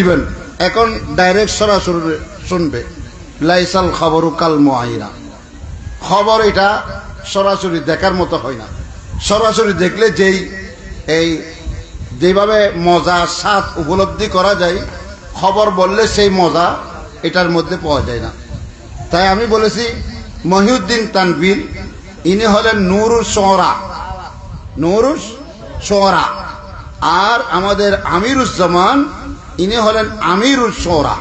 দিবেন। এখন ডাইরেক্ট সরাসরি শুনবে। লাইসাল খবরু কাল মুআইনা, খবর এটা সরাসরি দেখার মতো হয় না। সরাসরি দেখলে যেভাবে মজা স্বাদ উপলব্ধি করা যায়, খবর বললে সেই মজা এটার মধ্যে পাওয়া যায় না। তাই আমি বলেছি মহিউদ্দিন তানভীর ইনি হলেন নুরুস শুআরা, নুরুস শুআরা। আর আমাদের আমিরুজ্জামান ইনি হলেন আমিরুস শুআরা।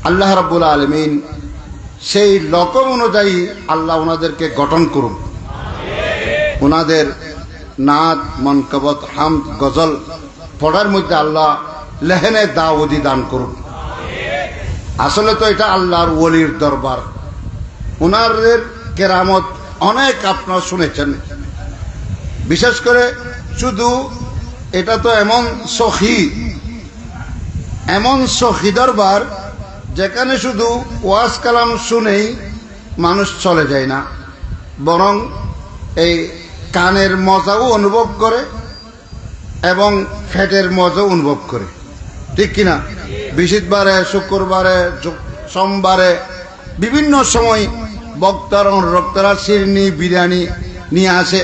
আল্লাহ রাব্বুল আলামিন সেই লকব অনুযায়ী আল্লাহ ওনাদেরকে গঠন করুন। ওনাদের নাত, মনকবত, হামদ, গজল পড়ার মধ্যে আল্লাহ লেহেনে দাউদি দান করুন। আসলে তো এটা আল্লাহর ওলির দরবার। ওনাদের কেরামত অনেক আপনারা শুনেছেন। বিশেষ করে শুধু এটা তো এমন সখী দরবার যেখানে শুধু ওয়াজ কালাম শুনেই মানুষ চলে যায় না, বরং এই কানের মজাও অনুভব করে এবং ফ্যাটের মজাও অনুভব করে, ঠিক কিনা? বৃহস্পতিবারে, শুক্রবারে, সোমবারে বিভিন্ন সময় বক্তারা শিরনি বিরিয়ানি নিয়ে আসে।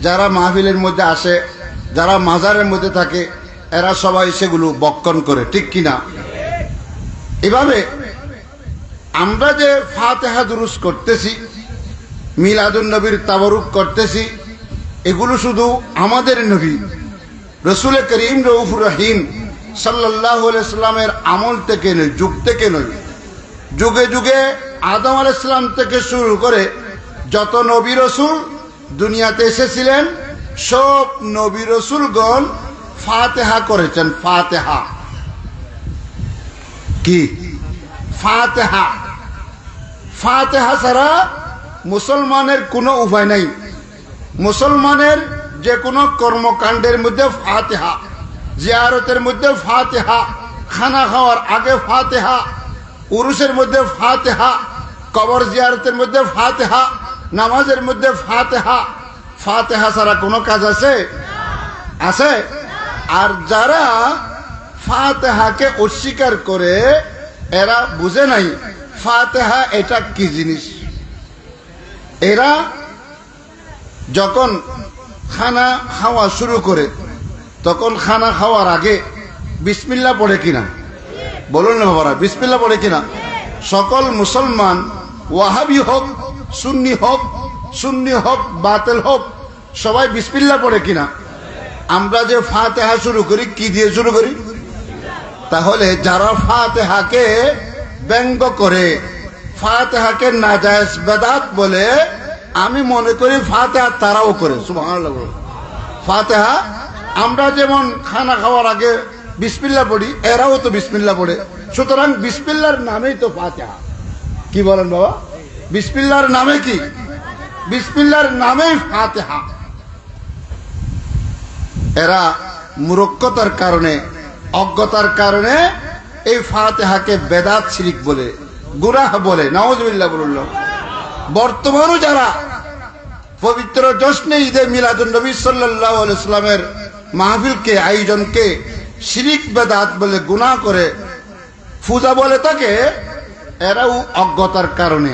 যারা মাহফিলের মধ্যে আসে, যারা মাজারের মধ্যে থাকে, এরা সবাই সেগুলো বক্ষণ করে, ঠিক কিনা? এভাবে আমরা যে ফাতিহা দুরূস করতেছি, মিলাদুন নবীর তাবারুক করতেছি, এগুলো শুধু আমাদের নবী রসুল করিম রউফুর রহিম সাল্লাল্লাহু আলাইহি সাল্লামের আমল থেকে নয়, যুগ থেকে নয়। যুগে যুগে আদম আলাইহিস সালাম থেকে শুরু করে যত নবী রসুল দুনিয়াতে এসেছিলেন, সব নবী রসুলগণ ফাতিহা করেছেন। ফাতিহা কি? ফাতিহা। ফাতিহা ছাড়া মুসলমানের কোনো উপায় নাই। মুসলমানের যে কোনো কর্মকাণ্ডের মধ্যে ফাতিহা, জিয়ারতের মধ্যে ফাতিহা, খানা খাওয়ার আগে ফাতিহা, উরুসের মধ্যে ফাতিহা, কবর জিয়ারতের মধ্যে ফাতিহা, নামাজের মধ্যে ফাতিহা। ফাতিহা ছাড়া কোনো কাজ আছে? আছে? আর যারা ফাতিহাকে অস্বীকার করে, এরা বুঝে নাই ফাতিহা এটা কি জিনিস। এরা যখন খানা খাওয়া শুরু করে, তখন খানা খাওয়ার আগে বিসমিল্লাহ পড়ে কিনা? বলুন না বাবারা, বিসমিল্লাহ পড়ে কিনা? সকল মুসলমান, ওয়াহাবি হোক, সুন্নি হোক, বাতিল হোক, সবাই বিসমিল্লাহ পড়ে কিনা? আমরা যে ফাতিহা শুরু করি, কি দিয়ে শুরু করি? তাহলে যারা ফাতিহাকে ব্যঙ্গ করে, ফাতিহাকে নাজায়েজ বেদাত বলে, আমি মনে করি ফাতিহা তারাও করে। সুবহানাল্লাহ। ফাতিহা আমরা যেমন খানা খাওয়ার আগে বিসমিল্লাহ পড়ি, এরাও তো বিসমিল্লাহ পড়ে। সুতরাং বিসমিল্লাহর নামেই তো ফাতিহা। কি বলেন বাবা? বিসমিল্লাহর নামে কি? বিসমিল্লাহর নামেই ফাতিহা। এরা মূর্খতার কারণে, অজ্ঞতার কারণে এই ফাতিহাকে বেদাত, শিরক বলে, গুনাহ বলে। নাউযুবিল্লাহ বলুন। বর্তমানও যারা পবিত্র জশ্নে ঈদে মিলাদুন নবী সাল্লাল্লাহু আলাইহি ওয়াসাল্লামের মাহফিলকে, আয়োজনকে শিরক বেদাত বলে, গুনাহ করে, পূজা বলে থাকে, এরাও অজ্ঞতার কারণে,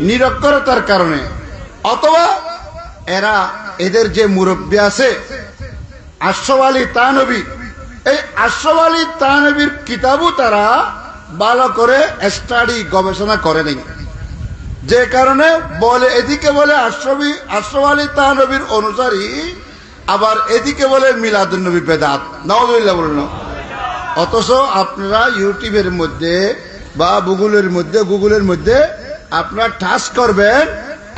নিরক্ষরতার কারণে, অথবা এরা এদের যে মুরব্বী আছে আশরাফ আলী থানভী, এই আশরাফ আলী থানভীর কিতাবও তারা ভালো করে স্টাডি, গবেষণা করে নেই। যে কারণে বলে, এদিকে বলে আশরাফ আলী থানভীর অনুসারী, আবার এদিকে বলে মিলাদুন নবী বেদাত। নাউযুবিল্লাহ বলুন। অথচ আপনারা ইউটিউবের মধ্যে বা গুগলের মধ্যে আপনারা টাচ করবেন,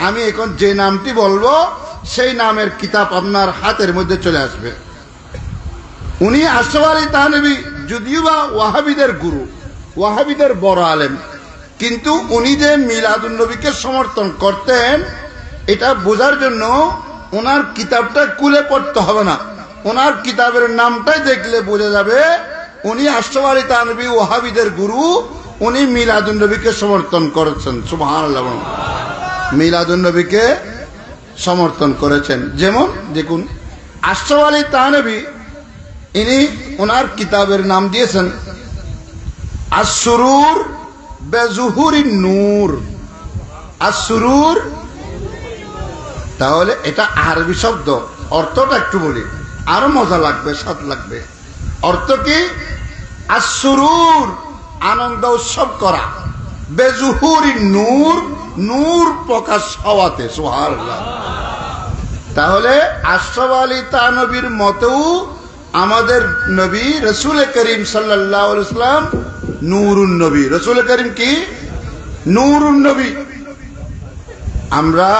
আমি এখন যে নামটি বলবো সেই নামের কিতাব আপনার হাতের মধ্যে চলে আসবে। উনি আশরাফ আলী থানভী যদিও বা ওয়াহাবিদের গুরু, ওয়াহাবিদের বড় আলেম, কিন্তু উনি যে মিলাদুন নবীকে সমর্থন করতেন, এটা বোঝার জন্য ওনার কিতাবটা খুলে পড়তে হবে না, ওনার কিতাবের নামটাই দেখলে বোঝা যাবে উনি আশরাফ আলী থানভী ওয়াহাবিদের গুরু, উনি মিলাদুন নবীকে সমর্থন করেছেন। সুবহানাল্লাহ। মিলাদুন নবীকে সমর্থন করেছেন। যেমন দেখুন, আশরাফ আলী থানভী ইনি ওনার কিতাবের নাম দিয়েছেন আসরুর বেজুহুরিন নূর। আসরুর, তাহলে এটা আরবি শব্দ, অর্থটা একটু বলি, আরো মজা লাগবে, স্বাদ লাগবে। অর্থ কি? আসরুর, আনন্দ উৎসব করা, বেজুহুরিন নূর, নূর প্রকাশ হওয়াতে। সুবহানাল্লাহ। তাহলে আশরাফ আলী তানবীর মতেও আমাদের নবী রাসূল করিম সাল্লাল্লাহু আলাইহি ওয়াসাল্লাম নূরুন নবী। রাসূল করিম কি? নূরুন নবী। আমরা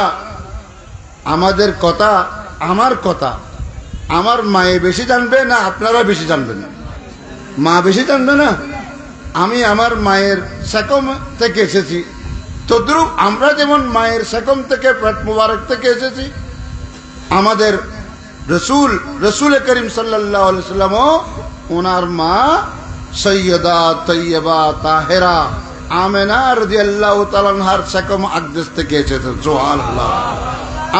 আমাদের কথা, আমার কথা আমার মায়ে বেশি জানবে না আপনারা বেশি জানবেন? মা বেশি জানবে না? আমি আমার মায়ের সেকম থেকে এসেছি, তদ্রূপ আমরা যেমন মায়ের সেকম থেকে, পেট মুবারক থেকে এসেছি, আমাদের রসুল করিম সাল্লাল্লাহু আলাইহি ওয়াসাল্লাম ওনার মা সৈয়দা তৈয়বা তাহেরা আমেনা রাদিয়াল্লাহু তাআলা আনহার সেকম আকদেশ থেকে এসেছেন। সুবহানাল্লাহ।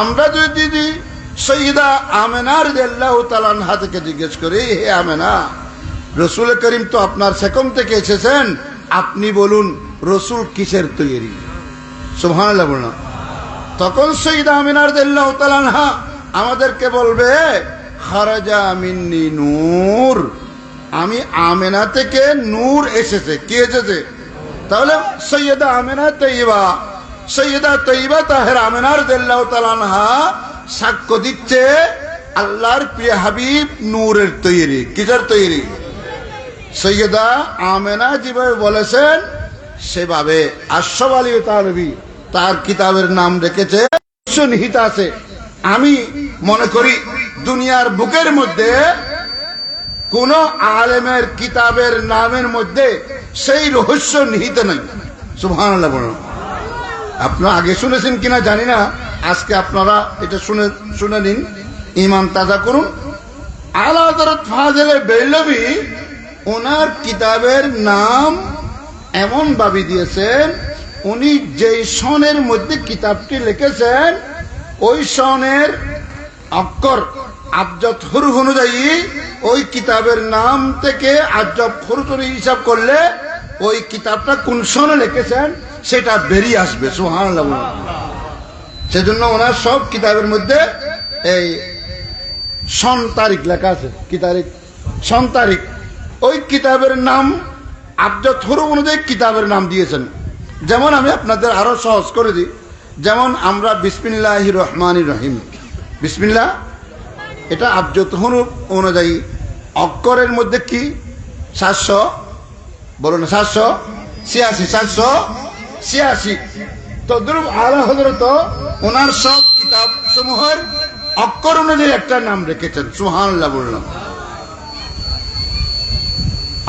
আমরা যদি সৈয়দা আমেনা রাদিয়াল্লাহু তাআলা আনহা থেকে জিজ্ঞেস করি, হে আমেনা, রসুল করিম তো আপনার সেকম থেকে এসেছেন, আপনি বলুন রসুল কিসের তৈরি? সুবহানাল্লাহ বলুন। তখন সৈয়দা আমেনা রাদিয়াল্লাহু তাআলা আনহা আমাদেরকে বলবে, খারাজা মিন্নি নূর, আমি আমেনা থেকে নূর এসেছে। কি এসেছে? তাহলে সৈয়দা আমেনা তৈয়বা, সৈয়দা তৈয়বা তাহেরা আমেনা রাদিয়াল্লাহু তাআলা আনহা সাক্ষ্য দিচ্ছে আল্লাহর প্রিয় হাবিব নূরের তৈরি। কিসের তৈরি? সৈয়দা আমেনা যেভাবে বলেছেন সেভাবে আশরাফ আলী তানবী তার কিতাবের নাম রেখেছে, নিহিত আছে। আমি মনে করি দুনিয়ার বুকের মধ্যে কোন আলেমের কিতাবের নামের মধ্যে সেই রহস্য নিহিত নাই। সুবহানাল্লাহ বলুন। আপনারা আগে শুনেছেন কিনা জানি না, আজকে আপনারা এটা শুনে নিন, ঈমান তাজা করুন। আলা হযরত ফাজিল বেরলভী ওনার কিতাবের নাম এমন ভাবে দিয়েছেন, উনি যেই সনের মধ্যে কিতাবটি লিখেছেন ওই সনের অক্ষর আবজদ হরফ অনুযায়ী ওই কিতাবের নাম থেকে আজব হরফ হিসাব করলে ওই কিতাবটা কোন সনে লিখেছেন সেটা বেরিয়ে আসবে। সুবহানাল্লাহ। সেজন্য ওনার সব কিতাবের মধ্যে এই সন তারিখ লেখা আছে। কি তারিখ? সন তারিখ। ওই কিতাবের নাম আবজদ হরফ অনুযায়ী কিতাবের নাম দিয়েছেন। যেমন আমি আপনাদের আরো সহজ করে দিই, যেমন আমরা বিসমিল্লাহির রহমানির রহিম, বিসমিল্লাহ, এটা আবজদ হরফ অনুযায়ী অক্ষরের মধ্যে কি 700, বলুন 786, 786। তদ্রুপ আলা হযরত ওনার সব কিতাব সমূহের অক্ষর অনুযায়ী একটা নাম রেখেছেন। সুবহানাল্লাহ বললাম।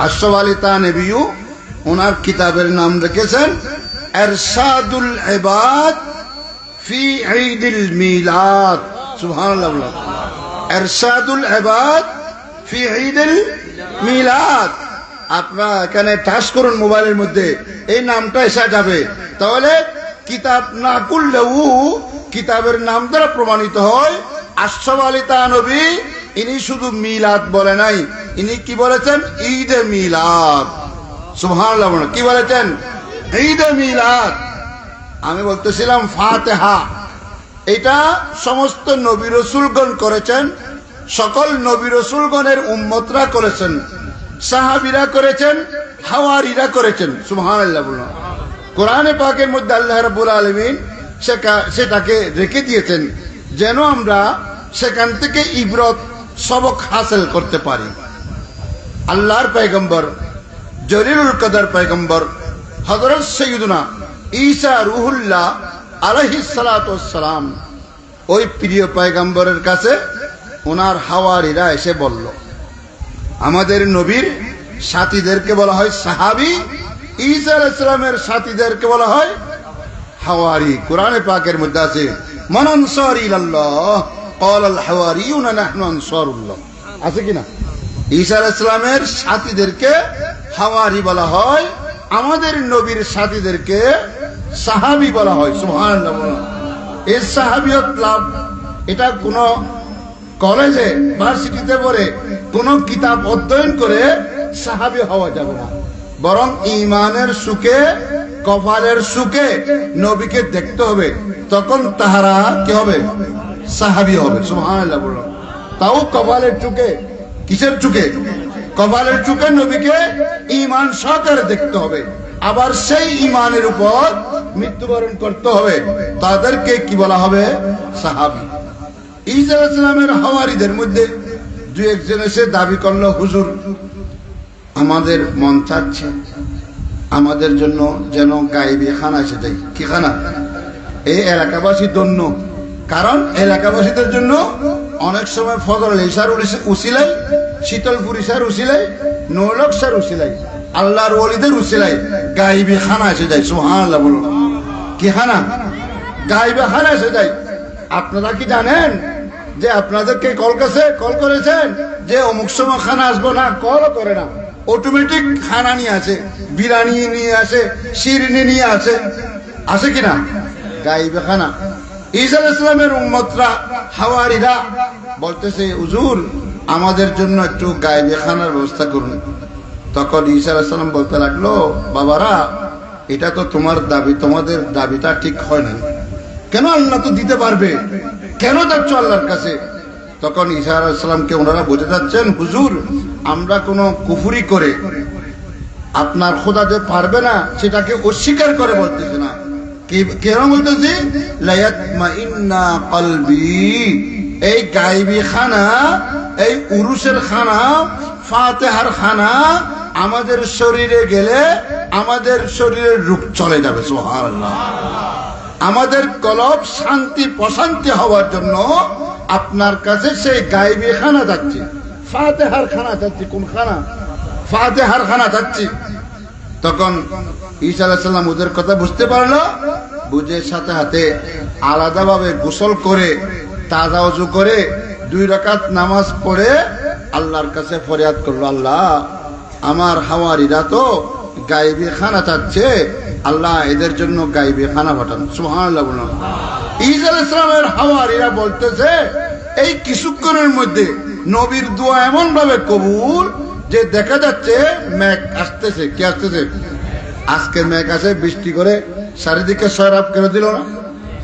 আশরাফ আলী তানবী ওনার কিতাবের নাম রেখেছেন ইরশাদুল ইবাদ ফি ঈদুল মিলাদ। সুবহানাল্লাহ বললাম। ইরশাদুল ইবাদ ফি ঈদুল মিলাদ। আপনারা এখানে টাচ করুন মোবাইলের মধ্যে, এই নামটা এসে যাবে। তাহলে কিতাব না করলেও কিতাবের নাম দ্বারা প্রমাণিত হয় আশরাফ আলী তানবী ইনি শুধু মিলাদ বলে নাই, ইনি কি বলেছেন? ঈদে মিলাদ। সুবহানাল্লাহ। কি বলেছেন? ঈদে মিলাদ। আমি বলতেছিলাম ফাতিহা, এটা সমস্ত নবী রাসূলগণ করেছেন, সকল নবী রাসূলগণের উম্মতরা করেছেন, সাহাবীরা করেছেন, হাওয়ারীরা করেছেন। সুবহানাল্লাহ বলুন। কোরআনে পাকের মধ্যে আল্লাহ রাব্বুল আলামিন সেটাকে রেখে দিয়েছেন যেন আমরা সেখান থেকে ইবরত সবক হাসিল করতে পারি। আল্লাহর পয়গম্বর জলিলুল কদর পয়গম্বর হযরত সাইয়্যিদুনা ঈসা রূহুল্লাহ আলাইহিস সালাতু ওয়াস সালাম, ওই প্রিয় পয়গম্বরের কাছে ওনার হাওয়ারীরা এসে বলল, আমাদের নবীর সাথীদেরকে বলা হয় সাহাবী, ঈসা আলাইহিস সালামের সাথীদেরকে বলা হয় হাওয়ারী। কোরআনে পাকের মধ্যে আছে মান আনসারী ইলাল্লাহ ক্বালাল হাওয়ারিয়ুনা নাহনু আনসারুল্লাহ, আছে কিনা? ঈসা আলাইহিস সালামের সাথীদেরকে হাওয়ারী বলা হয়, আমাদের নবীর সাথীদেরকে সাহাবী বলা হয়। সুবহানাল্লাহ। এই সাহাবিয়ত লাভ এটা কোন কলেজে ভার্সিটিতে পড়ে কোন কিতাব অধ্যয়ন করে সাহাবী হওয়া যাবে না, বরং ঈমানের সুখে কপালের সুখে নবীকে দেখতে হবে, তখন তাহারা কি হবে? সাহাবী হবে। সুবহানাল্লাহ বলুন। তাও কপালের চুকে, কিসের চুকে? কপালের চুকে নবীকে ঈমান সহকারে দেখতে হবে, আবার সেই ঈমানের উপর মৃত্যুবরণ করতে হবে, তাদেরকে কি বলা হবে? সাহাবী। ঈসা আলাইহিস সালামের হাওয়ারীদের মধ্যে দুই একজন এসে দাবি করলো, হুজুর আমাদের মন চাচ্ছে আমাদের জন্য যেন গায়েবী খানা এসে যায়। কি খানা? এই এলাকাবাসী ধন্য, কারণ এলাকাবাসীদের জন্য অনেক সময় ফজরের ইশার উসিলাই, শীতলপুর ইশার উসিলাই, নৌলকসার উসিলাই, আল্লাহর ওলিদের উসিলাই গায়েবী খানা এসে যায়। সুবহানাল্লাহ বলুন। কি খানা? গায়েবী খানা এসে যায়। আপনারা কি জানেন যে আপনাদেরকে কল করেছেন যে অমুক সময় খানা আসবো? না, কলও করে না, অটোমেটিক খানা নিয়ে আসে, বিরিয়ানি নিয়ে আসে, শিরনি নিয়ে আসে, আসে কিনা? গায়েবী খানা। ঈসা আলাইহিস সালামের উম্মতরা হাওয়ারীরা বলতেছে, হুজুর আমাদের জন্য একটু গায়েবী খানার ব্যবস্থা করুন। তখন ঈসা আলাইহিস সালাম বলতে লাগলো, বাবারা এটা তো তোমার দাবি, তোমাদের দাবিটা ঠিক হয় না। কেন? আল্লাহ তো দিতে পারবে, কেন যাচ্ছ আল্লাহর কাছে? তখন ঈসা আলাইহিস সালামকে ওনারা বুঝে যাচ্ছেন, হুজুর আমরা কোনো কুফরি করে আপনার খোদা যে পারবে না সেটাকে অস্বীকার করে বলতেছে না। কেন বলতেছি? লায়াতমাইন্না কলবি, এই গায়েবী খানা, এই উরুসের খানা, ফাতিহার খানা আমাদের শরীরে গেলে আমাদের শরীরের রূপ চলে যাবে। সুবহানাল্লাহ। আমাদের কলব শান্তি প্রশান্তি হওয়ার জন্য আপনার কাছে সেই গায়েবী খানা যাচ্ছে, ফাতিহার খানা যাচ্ছে। কোন খানা? ফাতিহার খানা যাচ্ছে। তখন ঈসা আলাইহিস সালাম ওদের কথা বুঝতে পারলো, বুঝে সাথে হাতে আলাদাভাবে গোসল করে তাজা ওযু করে 2 রাকাত নামাজ পড়ে আল্লাহর কাছে ফরিয়াদ করলো, আল্লাহ আমার হাওয়ারীরা তো গায়েবী খানা চাচ্ছে, আল্লাহ এদের জন্য গায়েবী খানা পাঠান। সুবহানাল্লাহ বলুন। ঈসা আলাইহিস সালামের হাওয়ারীরা বলতেছে, এই কিছুক্ষণের মধ্যে নবীর দোয়া এমন ভাবে কবুল যে দেখা যাচ্ছে মেঘ আসতেছে। কি আসতেছে? আজকে মেঘ আসে, বৃষ্টি করে চারিদিকে সয়রাব করে দিল না,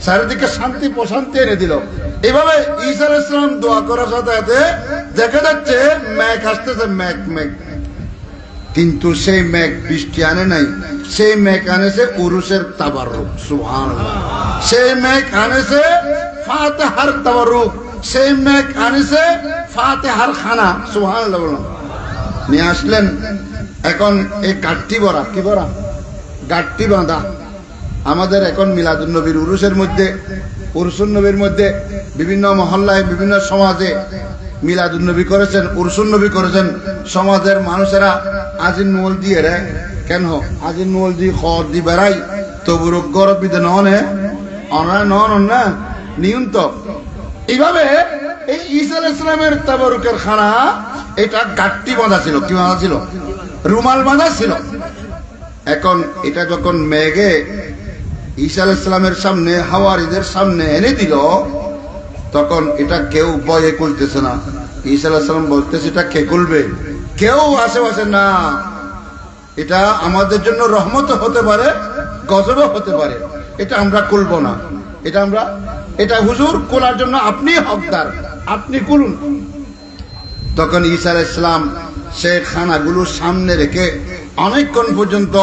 চারিদিকে শান্তি প্রশান্তি এনে দিল। এইভাবে ঈসা আলাইহিস সালাম দোয়া করার সাথে সাথে দেখা যাচ্ছে মেঘ আসতেছে, মেঘ মেঘ। কিন্তু সেই মেঘ বৃষ্টি আনে নাই, সেই মেঘ আনেছে উরুসের তাবাররুক। সুবহানাল্লাহ। সেই মেঘ আনেছে ফাতিহার তাবাররুক, সেই মেঘ আনেছে ফাতিহার খানা। সুবহানাল্লাহ বলুন। নিয়ে আসলেন। এখন এই গাঠটি ভরা, কি ভরা? গাঠটি বাঁধা। আমাদের এখন মিলাদুন নবীর উরুসের মধ্যে, উরুসুন নবীর মধ্যে বিভিন্ন মহল্লায় বিভিন্ন সমাজে মিলাদুন নবী করেছেন, উরুসুন নবী করেছেন। সমাজের মানুষেরা আজিন নোল দিয়ে রে, কেন আজিন নোল দিয়ে খর দি বেড়াই, তবুর গরব বিদে ননে নন না নিয়ন্ত। এইভাবে এই ঈসা আলাইহিস সালামের তাবারুকের খানা, এটা গাঠটি বাঁধা ছিল। কি বাঁধা ছিল? রুমাল বাঁধা ছিল। এখন এটা যখন মেঘে ঈসা আলাইহিস সালামের সামনে, হাওয়ারীদের সামনে এনে দিল, তখন এটা কেউ ভয়ে খুলতেছে না। ঈসা আলাইহিস সালাম বলতেছে, এটা কে খুলবে? কেউ আশেপাশে না। এটা আমাদের জন্য রহমত হতে পারে, গজবও হতে পারে, এটা আমরা খুলবো না। এটা হুজুর খোলার জন্য আপনি হকদার, আপনি খুলুন। তখন ঈসা আলাইহিস সালাম সেই খানাগুলো সামনে রেখে অনেকক্ষণ পর্যন্ত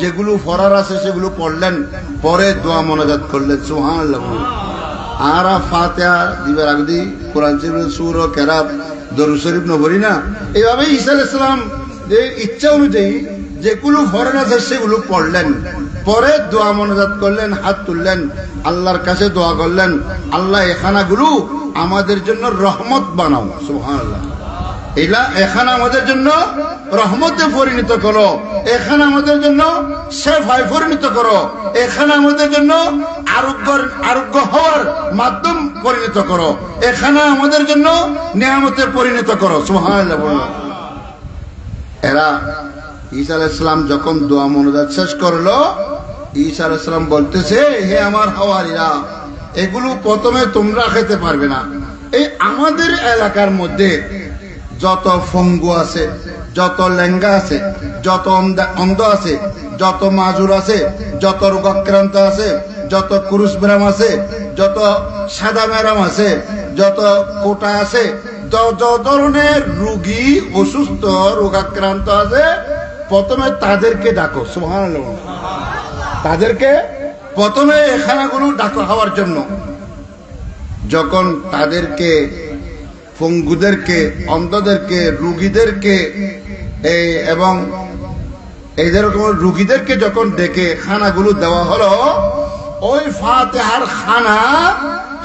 যেগুলো ফরার আছে সেগুলো পড়লেন, পরে দোয়া মোনাজাত করলেন। সুবহানাল্লাহ। আর ফাতিহা দিবার আগে দি কোরআন শরীফের সূরা কেরাত দরুদ শরীফ নবরি না। এইভাবে ঈসা আলাইহিস সালাম যে ইচ্ছা অনুযায়ী যেগুলো ফরজ আছে সেগুলো পড়লেন, পরে দোয়া মোনাজাত করলেন, হাত তুললেন, আল্লাহর কাছে দোয়া করলেন, আল্লাহ এই খানাগুলো আমাদের জন্য রহমত বানাও। সুবহানাল্লাহ। এটা এখানে আমাদের জন্য রহমতে পরিণত করো, এখানে আমাদের জন্য শেফায় পরিণত করো, এখানে আমাদের জন্য আরোগ্য হওয়ার মাধ্যম পরিণত করো, এখানে আমাদের জন্য নিয়ামতে পরিণত করো। সুবহানাল্লাহ বলো। এরা ঈসা আলাইহিস সালাম যখন দোয়া মোনাজাত শেষ করলো, ঈসা আলাইহিস সালাম বলতেছে, হে আমার হাওয়ারীরা, এগুলো প্রথমে তোমরা খেতে পারবে না। এই আমাদের এলাকার মধ্যে যত ফঙ্গু আছে, যত লেঙ্গা আছে, যত অন্ধ আছে, যত মাজুর আছে, যত রোগাক্রান্ত আছে, যত কুরুশ ব্যারাম আছে, যত সাদা ব্যারাম আছে, যত কোটা আছে, যত ধরনের রোগী অসুস্থ রোগাক্রান্ত আছে, প্রথমে তাদেরকে ডাকো। সুবহানাল্লাহ। তাদেরকে প্রথমে এই খানাগুলো ডাকো হওয়ার জন্য। যখন তাদেরকে, পঙ্গুদেরকে, অন্ধদেরকে, রোগীদেরকে এবং এই যেরকম রোগীদেরকে যখন ডেকে খানাগুলো দেওয়া হলো, ওই ফাতিহার খানা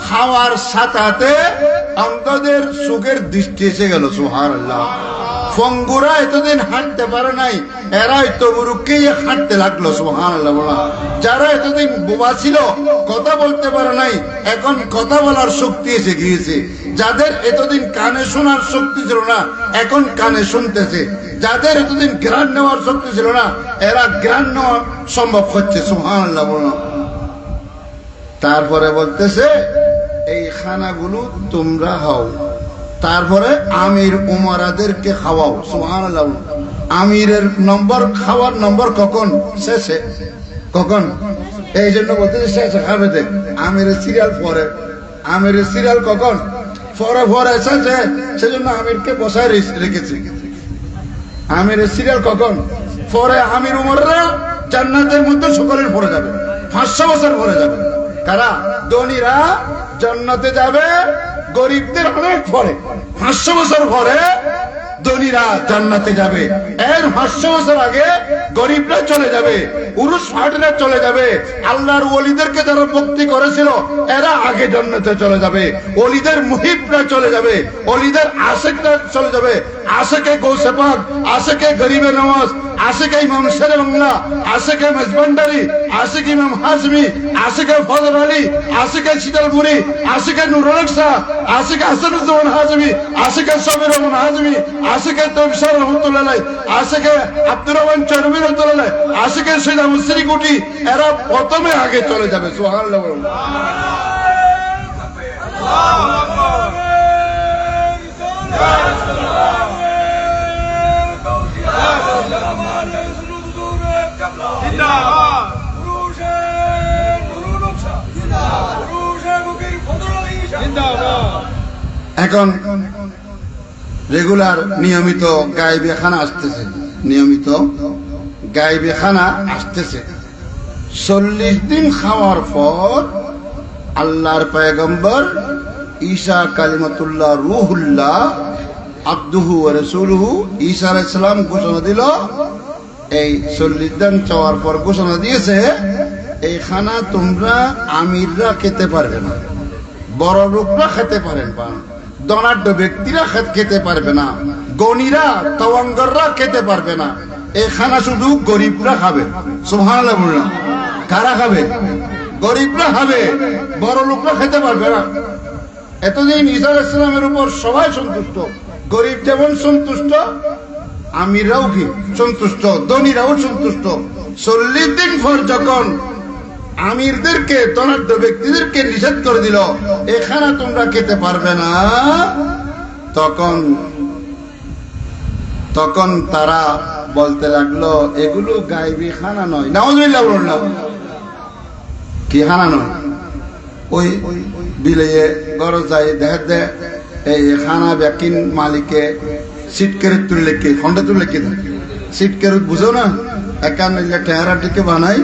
খাওয়ার সাথে অন্ধদের চোখের দৃষ্টি এসে গেল। সুবহানাল্লাহ। পঙ্গুরা এতদিন হাঁটতে পারে নাই, এরাই তবুরুকেই হাঁটতে লাগলো। সুবহানাল্লাহ। যারা এতদিন বোবা ছিল, কথা বলতে পারে নাই, এখন কথা বলার শক্তি এসে গিয়েছে। যাদের এতদিন কানে শোনার শক্তি ছিল না, এখন কানে শুনতেছে। যাদের এতদিন ঘ্রাণ নেওয়ার শক্তি ছিল না, এরা ঘ্রাণ নেওয়া সম্ভব হচ্ছে। সুবহানাল্লাহ। তারপরে বলতেছে এই খানাগুলো তোমরা হও, তারপরে আমির উমারাদেরকে খাওয়াও। সুবহানাল্লাহ। আমিরের নম্বর, খাওয়ার নম্বর কখন? শেষে। কখন? এই জন্য বলতেছে শেষে খাবে। আমিরের সিরিয়াল পরে, আমিরের সিরিয়াল কখন? পরে পরে এসেছে, সেজন্য আমিরকে বসায় রেখেছি। আমিরের সিরিয়াল কখন? পরে আমির উমররা জান্নাতের মধ্যে সকলের পরে যাবে, 500 বছর পরে যাবে। কারা? ধনীরা জান্নাতে যাবে, গরিবদের অনেক পরে, 500 বছর পরে ধনীরা জান্নাতে যাবে। এর 500 বছর আগে গরিবরা চলে যাবে, উরুস ফাটরা চলে যাবে। আল্লাহর ওলিদেরকে যারা ভক্তি করেছিল এরা আগে জান্নাতে চলে যাবে। ওলিদের মুহিবরা চলে যাবে, ওলিদের আশিকরা চলে যাবে। আশিকে গৌসে পাক, আশিকে গরিবের নওয়াজ, আশিকে ইমাম শেরে বাংলা, আশিকে মেজবান্ডারি, আশিকে ইমাম হাজমি, আশিকে ফজল আলী, আশিকে শীতলপুরি, আশিকে নুরুল শাহ, আশিকে হাসানুজ্জামান হাজমি, আশিকে সাবির রহমান হাজমি, আশিকে তৈবশাহ রহমতুল্লাহ আলাইহি, আশিকে আব্দুর রহমান চরবি রহমতুল্লাহ, আশিকে সৈয়দ মুসরি কুটি, এরা প্রথমে আগে চলে যাবে। সুবহানাল্লাহ। এখন রেগুলার নিয়মিত গায়েবে খানা আসতেছে, নিয়মিত গায়েবে খানা আসতেছে। 40 দিন খাওয়ার পর আল্লাহর পয়গম্বর ঈসা কালিমাতুল্লাহ রূহুল্লাহ আব্দুহু ওয়া রাসূলুহু ঈসা আলাইহিস সালাম ঘোষণা দিল, এই 40 দিন চাওয়ার পর ঘোষণা দিয়েছে এই খানা তোমরা আমিররা খেতে পারবে না, বড় লোকরা খেতে পারেন না, ধনাঢ্য ব্যক্তিরা খেতে পারবে না, গণীরা তাওয়াঙ্গররা খেতে পারবে না। এই খানা শুধু গরিবরা খাবে। সুবহানাল্লাহ বললাম। কারা খাবে? গরিবরা খাবে, বড় লোকরা খেতে পারবে না। এতদিন ঈসা আলাইহিস সালামের উপর সবাই সন্তুষ্ট, গরিব যেমন সন্তুষ্ট, আমিররাও কি সন্তুষ্ট, ধনীরাও সন্তুষ্ট। 40 দিন পর যখন আমিরদেরকে, ধনাঢ্য ব্যক্তিদেরকে নিষেধ করে দিল এই খানা তোমরা খেতে পারবে না, তখন তারা বলতে লাগলো এগুলো গায়েবী খানা নয়। নাউজুবিল্লাহ বললাম। কি খানা নয়? ওই বিলেয়ে গরজ যায় দেখা দে এই খানা ব্যাকিন মালিকে সিটকের তুলে লেখে, খন্ডে তুলে লেখে দেয়। সিটকের বুঝো না, একান্ন টেহারা টিকে বানাই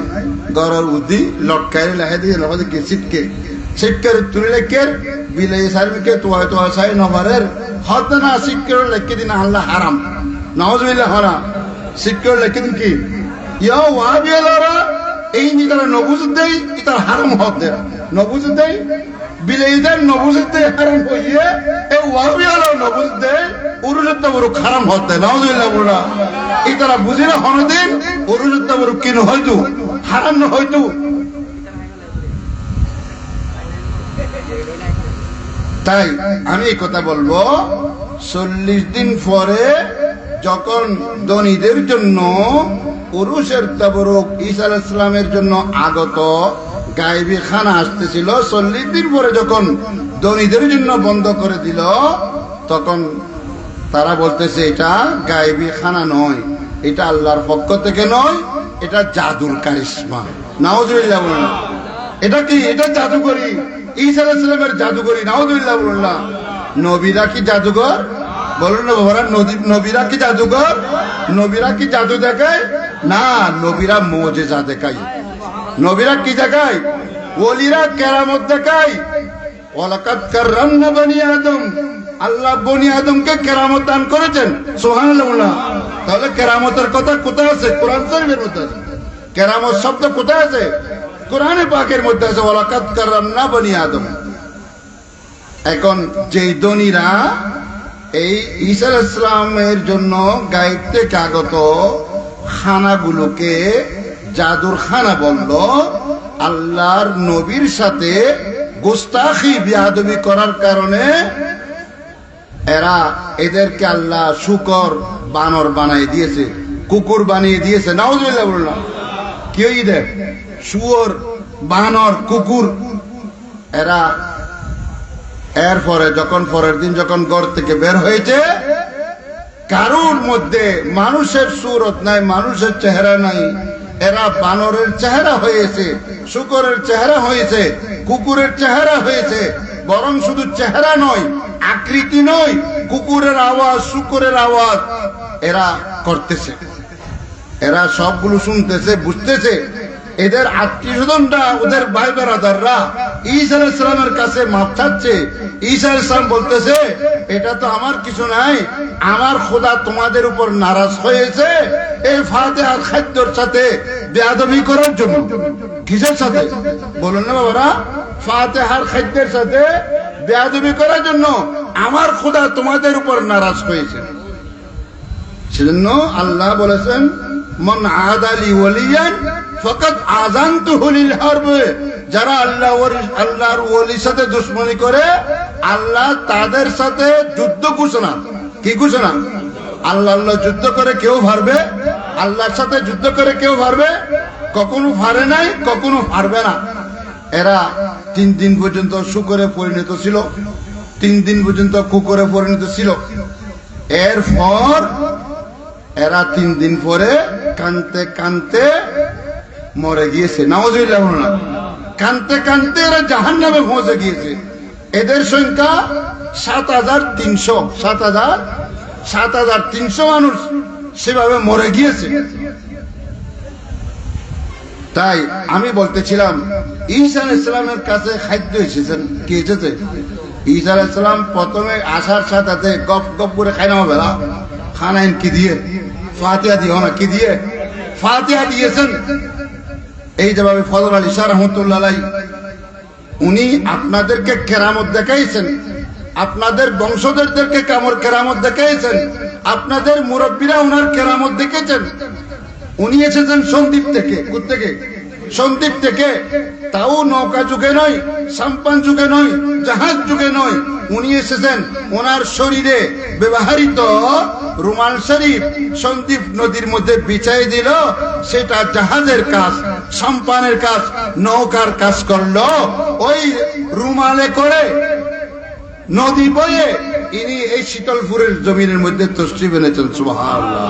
গরর উদি লটকায় লেখা দিয়ে লেখা দিয়ে সিটকে সিটকের তুলে লেখে বিলে সার্মিকে তোয়া সাই নবারের হত না সিটকের লেখে দিন আল্লাহ হারাম। নাউজুবিল্লাহ হারাম। সিটকের লেখে দিন কি ইয়া ওয়াবিয়ালারা এই নি তারা নবুজ দেই, তার হারাম হত দেয় নবুজ দেই, বিলেইদের নবুজ দেই হারাম হইয়ে এই ওয়াবিয়ালা নবুজ দেই উরুজত্তা বড় হারাম হত দেয়। নাউজুবিল্লাহ বলা এই তারা বুঝি না হনদিন উরুজত্তা বড় কিন হয়তো হারাম না হয়তো। তাই আমি এই কথা বলবো, 40 দিন পরে যখন ধনীদের জন্য পুরুষের তাবরুক ঈসা আলাইহিস সালামের জন্য আগত গায়েবী খানা আসতেছিল, 40 দিন পরে যখন ধনীদের জন্য বন্ধ করে দিল, তখন তারা বলতেছে এটা গায়েবী খানা নয়, এটা আল্লাহর পক্ষ থেকে নয়, এটা জাদুর কারিশমা। নাউজুবিল্লাহ বলুন। এটা কি? এটা জাদুকরি, ঈসা আলাইহিস সালামের জাদুকরি। নাউজুবিল্লাহ বলুন না। নবীরা কি জাদুকর? বলুন না বাবারা, নবীরা কি জাদুকর? নবীরা কি জাদু দেখায়? না, নবীরা মুজিজা দেখায়। নবীরা কি দেখায়? ওলিরা কেরামত দেখায়। ওয়ালাকাদ কাররামনা বনি আদম, আল্লাহ বনি আদমকে কেরামত দান করেছেন। সুবহানাল্লাহ। তাহলে কেরামতের কথা কোথায় আছে? কোরআন শরীফের মধ্যে আছে। কেরামত শব্দ কোথায় আছে? কোরআনে পাকের মধ্যে আছে, ওয়ালাকাদ কাররামনা বনি আদম। এখন যেই ধনীরা এই ঈসা আলাইহিস সালামের জন্য গায়েব থেকে আগত খানাগুলোকে জাদুর খানা বলল, আল্লাহর নবীর সাথে গোস্তাখি বিয়াদবি করার কারণে এদেরকে আল্লাহ শুকর বানর বানিয়ে দিয়েছে, কুকুর বানিয়ে দিয়েছে। নাউজুবিল্লাহ বললাম। কি হইছে? শুয়োর, বানর, কুকুর। এরপরে যখন পরের দিন যখন ঘর থেকে বের হয়েছে, কারুর মধ্যে মানুষের সুরত নাই, মানুষের চেহারা নাই। এরা বানরের চেহারা হয়েছে, শুকরের চেহারা হয়েছে, কুকুরের চেহারা হয়েছে। বরং শুধু চেহারা নয়, আকৃতি নয়, কুকুরের আওয়াজ, শুকরের আওয়াজ এরা করতেছে। এরা সবগুলো শুনতেছে, বুঝতেছে। এদের আত্মীয় স্বজনরা, ওদের ভাই বেরাদাররা ঈসা আলাইহিস সালামের কাছে মাপ চাচ্ছে। ঈসা আলাইহিস সালাম বলতেছে, এটা তো আমার কিছু নাই, আমার খোদা তোমাদের উপর নারাজ হয়েছে এই ফাতিহার খাদ্যর সাথে বেয়াদবি করার জন্য। কিসের সাথে? বলুন না বাবারা। ফাতিহার খাদ্যের সাথে বেয়াদবি করার জন্য আমার খোদা তোমাদের উপর নারাজ হয়েছে। সেজন্য আল্লাহ বলেছেন, মান আদালি ওয়ালিয়ান ফাকাদ আযানতুহু লিল হারব। যারা আল্লাহর ওলির সাথে দুশমনি করে, আল্লাহ তাদের সাথে যুদ্ধ ঘোষণা। কি ঘোষণা? আল্লাহ যুদ্ধ করে কেউ পারবে? আল্লাহর সাথে যুদ্ধ করে কেউ পারবে? কখনো পারে নাই, কখনো পারবে না। এরা 3 দিন পর্যন্ত শুকরে পরিণত ছিল, 3 দিন পর্যন্ত কুকুরে পরিণত ছিল। এরপর এরা 3 দিন পরে কানতে কানতে মরে গিয়েছে। নাউজুবিল্লাহ। কানতে কানতে এরা জাহান্নামে পৌঁছে গিয়েছে। এদের সংখ্যা 7300। 7300 মানুষ সেভাবে মরে গিয়েছে। তাই আমি বলতেছিলাম, ঈসা আলাইহিস সালামের কাছে খাদ্য এসেছেন। কি এসেছে? ঈসা আলাইহিস সালাম প্রথমে আসার সাথে গপ গপ করে খাই না বেলা খানাইন কি দিয়ে? ফাতিহা দিও না, কি দিয়ে? ফাতিহা দিয়েছেন। এই যেভাবে ফজল আলী শাহ রহমতুল্লাহ আলাইহি উনি আপনাদেরকে কেরামত দেখাইছেন, আপনাদের বংশধরদেরকে কেরামত দেখাইছেন, আপনাদের মুরব্বীরা ওনার কেরামত দেখেছেন। উনি এসেছেন সন্দ্বীপ থেকে। কোত্থেকে? সন্দ্বীপ থেকে। তাও নৌকা যুগে নয়, সাম্পান যুগে নয়, জাহাজ যুগে নয়। উনি এসেছেন, ওনার শরীরে ব্যবহৃত রুমাল শরীফ সন্দ্বীপ নদীর মধ্যে বিছাই দিল। সেটা জাহাজের কাজ, সাম্পানের কাজ, নৌকার কাজ করলো। ওই রুমালে করে নদী বয়ে ইনি এই শীতলপুরের জমিনের মধ্যে তসরিফ এনেছেন। সুবহানাল্লাহ।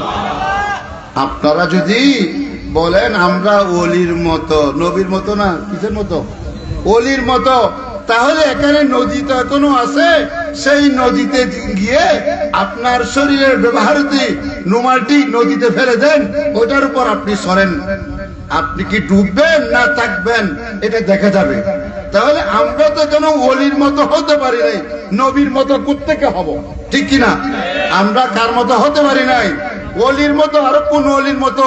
আপনারা যদি বলেন আমরা ওলির মতো, নবীর মতো না, কিসের মতো? ওলির মতো, তাহলে এখানে নদী তো এখনো আছে। সেই নদীতে গিয়ে আপনার শরীরের ব্যবহৃত রুমালটি নদীতে ফেলে দেন, ওটার উপর আপনি সরেন। আপনি কি ডুববেন না থাকবেন এটা দেখা যাবে। তাহলে আমরা তো কোনো ওলির মতো হতে পারি নাই, নবীর মতো কোত্থেকে হব? ঠিক কিনা? আমরা কার মতো হতে পারি নাই? ওলির মতো। আর কোন ওলির মতো?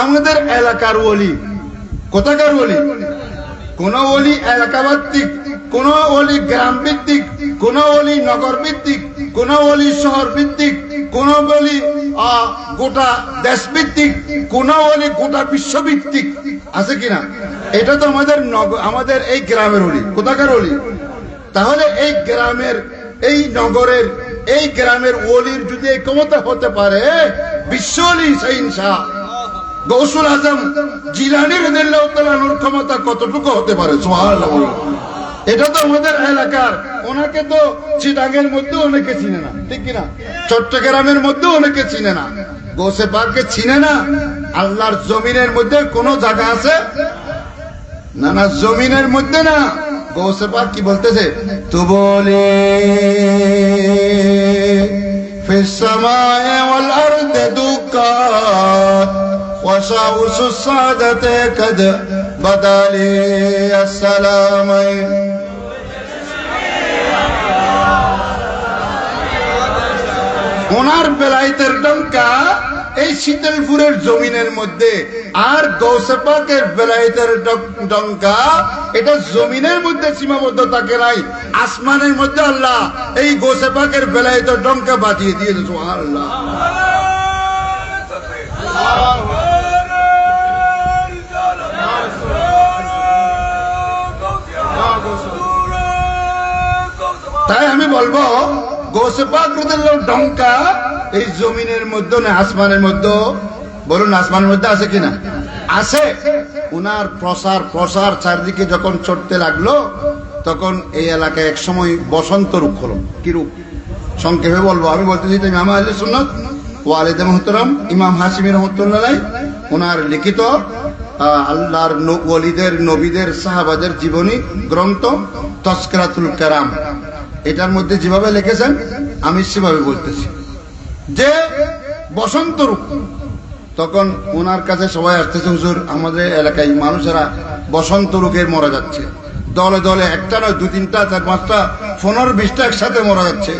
আমাদের এলাকার ওলি। কোথাকার ওলি? কোন ওলি এলাকা ভিত্তিক, কোন ওলি গ্রাম ভিত্তিক, কোন ওলি নগর ভিত্তিক, কোন ওলি শহর ভিত্তিক, কোন ওলি গোটা দেশ ভিত্তিক, কোন ওলি গোটা বিশ্ব ভিত্তিক। আছে কিনা? এটা তো আমাদের এই গ্রামের ওলি। কোথাকার ওলি? তাহলে এই গ্রামের, এই নগরের, এই গ্রামের ওলির যদি এই ক্ষমতা হতে পারে, বিশ্ব ওলি শাহ গৌসুল আজম জিলানী রাদিয়াল্লাহু তাআলা আনহুর ক্ষমতা কতটুকু হতে পারে? সুবহানাল্লাহ। এটা তো আমাদের এলাকার, ওনাকে তো চিটাগের মধ্যে অনেকে চিনে না, ঠিক কিনা? চট্টগ্রামের মধ্যে অনেকে চিনে না, গৌসে পাককে চিনে না। আল্লাহর জমিনের মধ্যে কোন জায়গা আছে? না না, জমিনের মধ্যে না। গৌসে পাক কি বলতেছে? তু বলে ফিস সামায়ে ওয়াল আরদি দুকাত ওয়াশাউসু সাদাতে কাদ বাদালি আসসালামাইন। ওনার বেলায়েতের ডঙ্কা এই শীতলপুরের জমিনের মধ্যে, আর গৌসে পাকের বেলায়েতের ডঙ্কা এটা জমিনের মধ্যে সীমাবদ্ধ থাকে নাই, আসমানের মধ্যে আল্লাহ এই গৌসে পাকের বেলায়েতের ডঙ্কা বাজিয়ে দিয়েছে। সুবহানাল্লাহ। তাই আমি বলবো গৌসে পাক রাদিয়াল্লাহু ডঙ্কা এই জমিনের মধ্যে না আসমানের মধ্যে? বলুন, আসমানের মধ্যে আছে কিনা? আছে। উনার প্রসার চারদিকে যখন চড়তে লাগলো, তখন এই এলাকায় এক সময় বসন্ত রূপ হলো। কি রূপ? সংক্ষেপে বলবো, আমি বলতেছি ইমাম আহলে সুন্নাত ওয়ালিদে মুহতারাম ইমাম হাশিমি রাহমাতুল্লাহ আলাইহি ওনার লিখিত আল্লাহর ওয়ালিদের নবীদের সাহাবাদের জীবনী গ্রন্থ তাজকিরাতুল কেরাম, এটার মধ্যে যেভাবে লিখেছেন আমি সেভাবে বলতেছি যে বসন্ত রূপ। তখন ওনার কাছে সবাই আসতেছে, হুজুর আমাদের এলাকায় মানুষেরা বসন্ত রোগে মারা যাচ্ছে, দলে দলে, একটা নয়, 2, 3, 4, 5, 15, 20টা একসাথে মারা যাচ্ছে।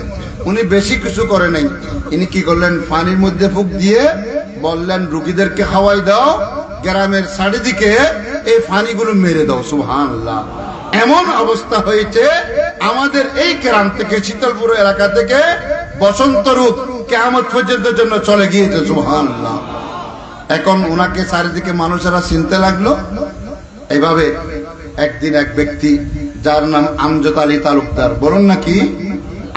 উনি বেশি কিছু করে নাই, ইনি কি করলেন? পানির মধ্যে ফুক দিয়ে বললেন রুগীদেরকে খাওয়াই দাও, গ্রামের চারিদিকে এই পানিগুলো মেরে দাও। সুবহানাল্লাহ। এমন অবস্থা হয়েছে আমাদের এই গ্রাম থেকে, শীতলপুর এলাকা থেকে বসন্ত রোগ কিয়ামত পর্যন্ত জন্য চলে গিয়েছে। সুবহানাল্লাহ। এখন ওনাকে চারিদিকে মানুষেরা চিনতে লাগলো। এইভাবে একদিন এক ব্যক্তি যার নাম আমজাদ আলী তালুকদার, বলুন নাকি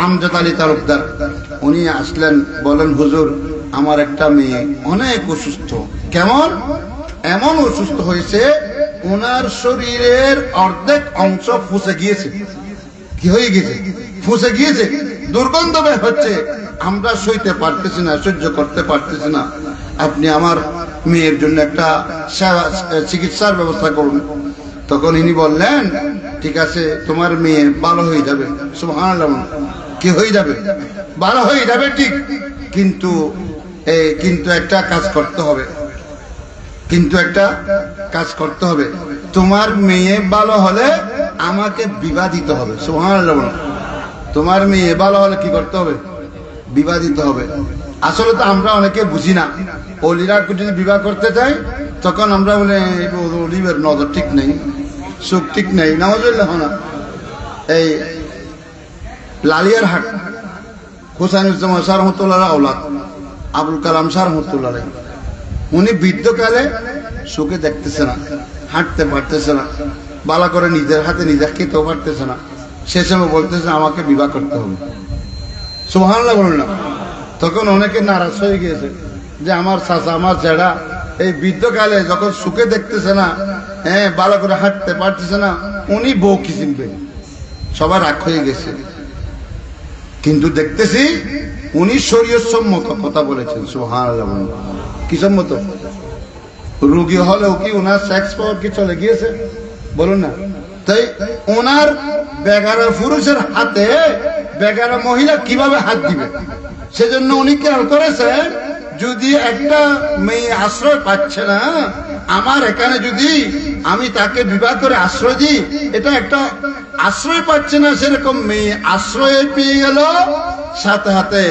আমজাদ আলী তালুকদার, উনি আসলেন, বলেন হুজুর আমার একটা মেয়ে অনেক অসুস্থ। কেমন? এমন অসুস্থ হয়েছে ওনার শরীরের অর্ধেক অংশ ফুসে গিয়েছে। কি হয়ে গেছে? ফুসে গিয়েছে, দুর্গন্ধ বের হচ্ছে, আমরা সইতে পারতেছি না, সহ্য করতে পারতেছি না, আপনি আমার মেয়ের জন্য একটা চিকিৎসার ব্যবস্থা করুন। তখন ইনি বললেন ঠিক আছে, তোমার মেয়ে ভালো হয়ে যাবে। সুবহানাল্লাহ। কি হয়ে যাবে? ভালো হয়ে যাবে, ঠিক, কিন্তু একটা কাজ করতে হবে, একটা কাজ করতে হবে, তোমার মেয়ে ভালো হলে আমাকে বিবাহ দিতে হবে। সুবহানাল্লাহ। তোমার মেয়ে ভালো হলে কি করতে হবে? বিবাহ দিতে হবে। আসলে তো আমরা অনেকে বুঝি না, অলিরা যদি বিবাহ করতে চাই তখন আমরা বলে অলিবের নজর ঠিক নেই, চোখ ঠিক নেই, নাউজুবিল্লাহ না। এই লালিয়ার হাট হুসাইনুজ্জামান শাহ রহমাতুল্লাহ আওলাদ আবুল কালাম শাহ রহমাতুল্লাহ, উনি বৃদ্ধকালে চোখে দেখতেছে না, হাঁটতে পারতেছে না, বালা করে নিজের হাতে নিজে খেতেও পারতেছে না, সে সময় বলতেছে আমাকে বিবাহ করতে হবে। সুবহানাল্লাহ বলুন না। তখন অনেকে নারাজ হয়ে গিয়েছে যে আমার চাচা, আমার জেঠা এই বৃদ্ধকালে যখন সুখে দেখতেছে না, ভালো করে হাঁটতে পারতেছে না, উনি বউ কি চিনবে? সবার রাগ হয়ে গেছে। কিন্তু দেখতেছি উনি শরীয়ত সম্মত কথা বলেছেন। সুবহানাল্লাহ। কি সম্মত? রোগী হলেও কি ওনার সেক্স পাওয়ার কি চলে গিয়েছে? বলুন না। তাই ওনার বেগারা পুরুষের হাতে বেগারা মহিলা কিভাবে হাত দিবে, সেজন্য উনি খেয়াল করেছেন যদি একটা মেয়ে আশ্রয় পাচ্ছে না আমার এখানে, যদি আমি তাকে বিবাহ করে আশ্রয় দিই, এটা একটা আশ্রয় পাচ্ছে না সেরকম মেয়ে আশ্রয় পেয়ে গেল, সাথে সাথে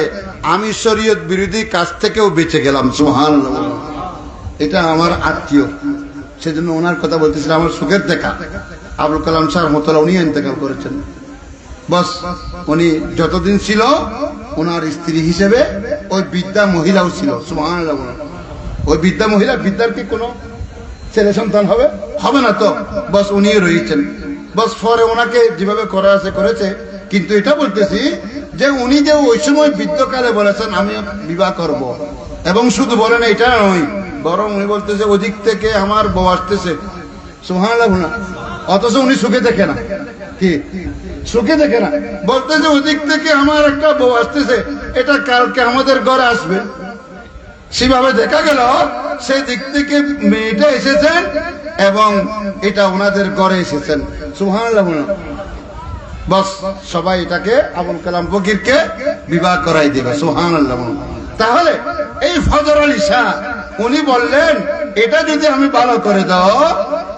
আমি শরীয়ত বিরোধী কাজ থেকেও বেঁচে গেলাম। সুবহানাল্লাহ। এটা আমার আত্মীয়, সেজন্য ওনার কথা বলতেছিলাম। আমার সুখের দেখা আবুল কালাম শাহ রহমাতুল্লাহ, উনি ইন্তেকাল করেছেন। বস উনি যতদিন ছিল ওনার স্ত্রী হিসেবে ওই বৃদ্ধা মহিলাও ছিল। সুবহানাল্লাহ। ওই বৃদ্ধা মহিলা, বৃদ্ধার কি কোনো ছেলে সন্তান হবে? হবে না তো, বস উনি রয়েছেন। বস পরে ওনাকে যেভাবে করা আছে করেছে, কিন্তু এটা বলতেছি যে উনি যে ওই সময় বৃদ্ধকালে বলেছেন আমি বিবাহ করব, এবং শুধু বলেন এটা নয়, বরং উনি বলতেছে ওদিক থেকে আমার বউ আসতেছে। সুবহানাল্লাহ। অথচ উনি সুখে দেখে না, কি চোখে দেখে না, বলতেছে ওদিক থেকে আমার একটা বউ আসতেছে, এটা কালকে আমাদের ঘরে আসবে। সেভাবে দেখা গেল সেই দিক থেকে মেয়েটা এসেছেন এবং এটা ওনাদের ঘরে এসেছেন। সুবহানাল্লাহ। বস সবাই এটাকে আবুল কালাম ফকিরকে বিবাহ করাই দেবে। সুবহানাল্লাহ। তাহলে এই ফজর আলী শাহ উনি বললেন এটা যদি আমি ভালো করে দাও,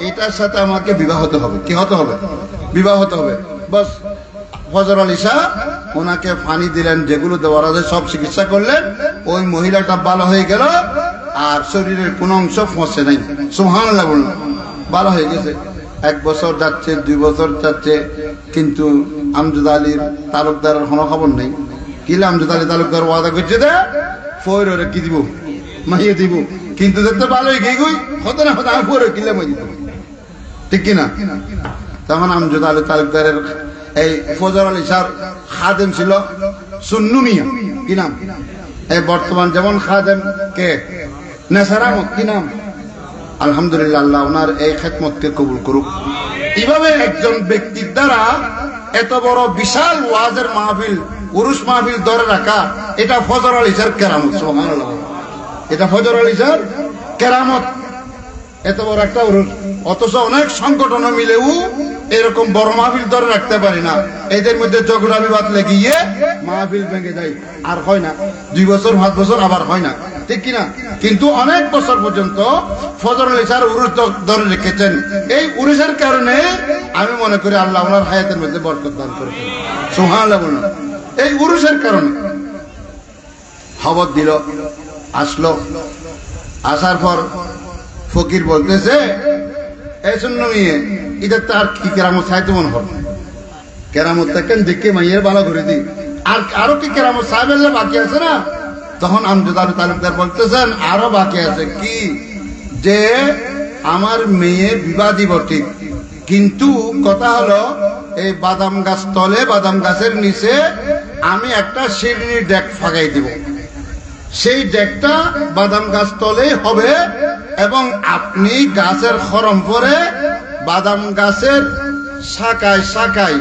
এটার সাথে আমাকে বিবাহ হতে হবে। কি হতে হবে? বিবাহ হতে হবে। বস ফজর আলী শাহ ওনাকে পানি দিলেন, যেগুলো দেওয়ার আছে সব চিকিৎসা করলেন, ওই মহিলাটা ভালো হয়ে গেল আর শরীরের কোন অংশ ফসে নাই। সুবহানাল্লাহ বললাম। ভালো হয়ে গেছে। 1 বছর যাচ্ছে, 2 বছর যাচ্ছে, কিন্তু আমজাদ আলীর তালুকদারের কোনো খবর নেই। কিলে আমজাদ আলী তালুকদার ওয়াদা করছে দে ফোর ওরে কি দিব, মাইয়ে দিব, কিন্তু দেখতে ভালোই গিয়ে গই হতো না হতো আমি ফোরে কিলে মাই দিব, ঠিক কিনা? তখন আমজাদ আলী তালুকদারের এই ফজর আলী শাহ খাদেম ছিল সুন্নু মিয়া। কি নাম? এই বর্তমান যেমন খাদেম কে নেসারামত, কি নাম? আলহামদুলিল্লাহ, আল্লাহ ওনার এই খেদমতকে কবুল করুক। এইভাবে একজন ব্যক্তির দ্বারা এত বড় বিশাল ওয়াজের মাহফিল, উরুস মাহফিল ধরে রাখা, এটা ফজর আলী শাহর কেরামত। সুবহানাল্লাহ। এটা ফজর আলী শাহর কেরামত। এত বড় একটা উরুস, অথচ অনেক সংগঠন মিলেও এরকম বড় মাহফিল ধরে রাখতে পারি না। এদের মধ্যে ঝগড়া বিবাদ লেগিয়ে মাহফিল ভেঙে যায়, আর হয় না। 2 বছর 5 বছর আবার হয় না, ঠিক কিনা? কিন্তু অনেক বছর পর্যন্ত ফজর আলী শাহর উরুস ধরে রেখেছেন। এই উরুসের কারণে আমি মনে করি আল্লাহ ওনার হায়াতের মধ্যে বরকত দান করেছেন। সুবহানাল্লাহ বলুন। এই উরুসের কারণে খবর দিল, আসলো। আসার পর ফকির বলতেছে এই শূন্য মেয়ে এটা তার কি কেরামত চাইতে মনে হয়, কেরামত দেখেন দেখে মাইয়ের ভালো করে দিই, আর আরো কি কেরামত সাহেবের বাকি আছে না? তখন আমজাদ আলী তালুকদার বলতেছেন আরো বাকি আছে। কি? যে আমার মেয়ে বিবাহ দিব ঠিক, কিন্তু কথা হলো এই বাদাম গাছ তলে, বাদাম গাছের নিচে আমি একটা শিরনির ডেক ফাঁকাই দিব। সেই ডেকটা বাদাম গাছ তলেই হবে এবং আপনি গাছের খরম পরে বাদাম গাছের শাখায় শাখায়,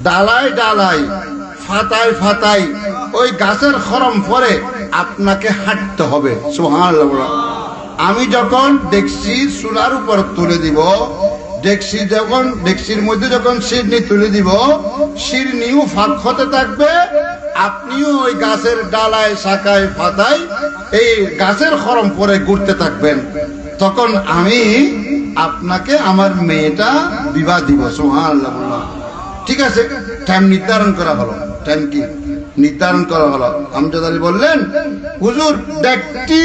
ডালায় ডালায়, ফাতায় ফাতায় ওই গাছের খরম পরে আপনাকে হাঁটতে হবে। সুবহানাল্লাহ। আমি যখন ডেকসি চুলার উপর তুলে দিব, ডেকসির মধ্যে যখন শিরনি তুলে দিব, শিরনিও ফাঁক হতে থাকবে, আপনিও ওই গাছের ডালায় শাখায় ফাতায় এই গাছের খরম পরে ঘুরতে থাকবেন। তখন আমি আপনাকে আমার মেয়েটা বিবাহ দিব। সুবহানাল্লাহ। ঠিক আছে, টাইম নির্ধারণ করা হলো। টাইম কি নির্ধারণ করা হলো? আমজাদ আলী বললেন হুজুর ডেকটি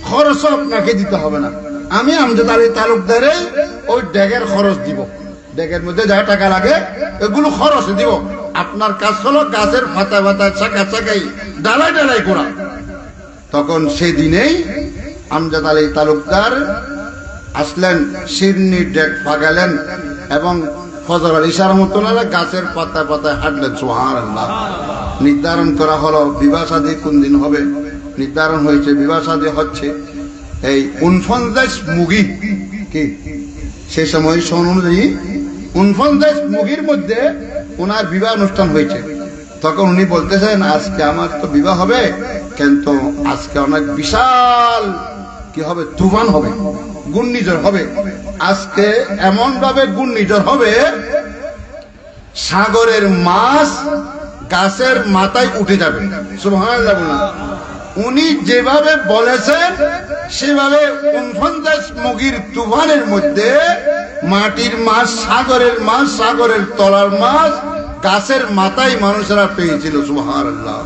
খরচ আপনাকে দিতে হবে না, আমি আমজাদ আলী তালুকদারে ওই ডেকের খরচ দিব। ডেকের মধ্যে যা টাকা লাগে এগুলো খরচ দিব। আপনার কাজ হলো গাছের ফাতা ফাতা শাখা শাখাই ডালাই ডালাই করা। তখন সেই দিনেই আমজাদ আলী তালুকদার আসলেন, শিরনির ডেক ফাগালেন এবং ফজর আলী শাহ রহমাতুল্লাহ গাছের পাতায় পাতায় হাঁটলেন। সুবহানাল্লাহ। নির্ধারণ করা হলো বিবাহ শাদী কোন দিন হবে। নির্ধারণ হয়েছে, বিবাহ শাদী হচ্ছে এই 49 মুগি। কি সেই সময় সন অনুযায়ী 49 মুগির মধ্যে ওনার বিবাহ অনুষ্ঠান হয়েছে। তখন উনি বলতেছেন আজকে আমার তো বিবাহ হবে, কিন্তু আজকে অনেক বিশাল কি হবে, তুফান হবে, ঘূর্ণিঝড় হবে। আজকে এমন ভাবে ঘূর্ণিঝড় হবে সাগরের মাছ গাছের মাথায় উঠে যাবে। সুবহানাল্লাহ। উনি যেভাবে বলেছেন সেভাবে 49 মুগির তুফানের মধ্যে মাটির মাছ, সাগরের মাছ, সাগরের তলার মাছ গাছের মাথায় মানুষেরা পেয়েছিল। সুবহানাল্লাহ।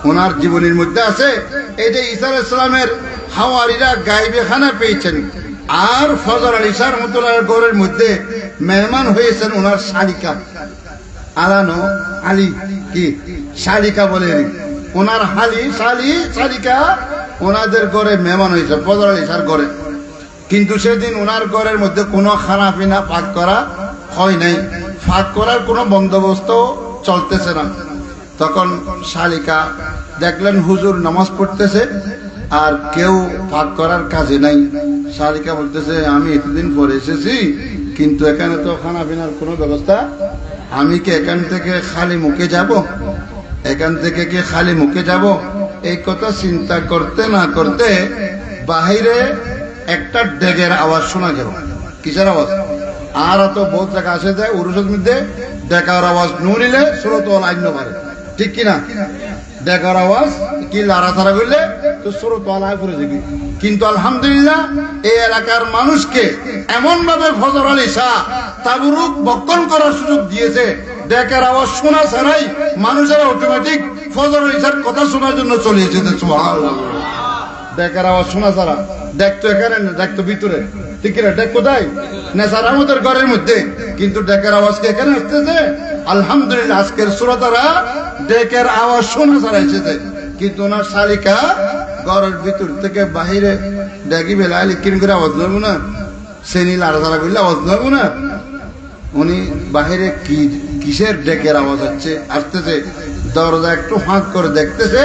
ওনার জীবনের মধ্যে আছে এই যে ঈসা আলাইহিস সালামের হাওয়ারিরা গায়েবে খানা পেয়েছেন, আর ফজর আলী শাহ রহমাতুল্লাহর ঘরের মধ্যে মেহমান হয়েছেন ওনার শালিকা আলানো আলী। কি শালিকা বলে ওনার শালিকা ওনাদের ঘরে মেহমান হয়েছে ফজর আলী শাহর ঘরে। কিন্তু সেদিন ওনার ঘরের মধ্যে কোনো খানা পিনা পাক করা হয় নাই, ফাঁক করার কোনো বন্দোবস্ত চলতেছে না। তখন শালিকা দেখলেন হুজুর নামাজ পড়তেছে আর কেউ ফাঁক করার কাজে নাই। শালিকা বলতেছে আমি এতদিন পরে এসেছি, কিন্তু এখানে তো খানা পিনার কোনো ব্যবস্থা। আমি কি এখান থেকে খালি মুখে যাব? এখান থেকে কি খালি মুখে যাব? এই কথা চিন্তা করতে না করতে বাহিরে একটা ডেগের আওয়াজ শোনা গেল। কিসের আওয়াজ? আর তো বহুত জায়গা আসে যায় উরুসের মধ্যে ডেকার আওয়াজ নুরিলে স্রোত আইন পারে, ঠিক কিনা? ডেকার আওয়াজ কি লাড়াছাড়া করলে তো স্রোত আলায় পড়ে যাবে। কিন্তু আলহামদুলিল্লাহ এই এলাকার মানুষকে এমন ভাবে ফজর আলী শাহ তাবরুক বক্ষণ করার সুযোগ দিয়েছে, ডেকার আওয়াজ শোনা ছাড়াই মানুষেরা অটোমেটিক ফজর আলী শাহর কথা শোনার জন্য চলে এসেছে। সুবহানাল্লাহ। ডেকার আওয়াজ শোনা ছাড়া দেখতো এখানে না, দেখতো ভিতরে, ঠিক কিনা? ডেক কোথায়? না স্যার আমাদের ঘরের মধ্যে, কিন্তু ডেকের আওয়াজ কি এখানে আসতেছে? আলহামদুলিল্লাহ আজকের শ্রোতারা ডেকের আওয়াজ শোনা ছাড়া এসেছে, কিন্তু ওনার শালিকা ঘরের ভিতর থেকে বাহিরে ডেকি বেলায় কিন করে আওয়াজ নেবো না, শ্রেণী লাড়াচাড়া করলে আওয়াজ নেবো না। উনি বাহিরে কি কিসের ডেকের আওয়াজ আসতেছে, দরজা একটু ফাঁক করে দেখতেছে,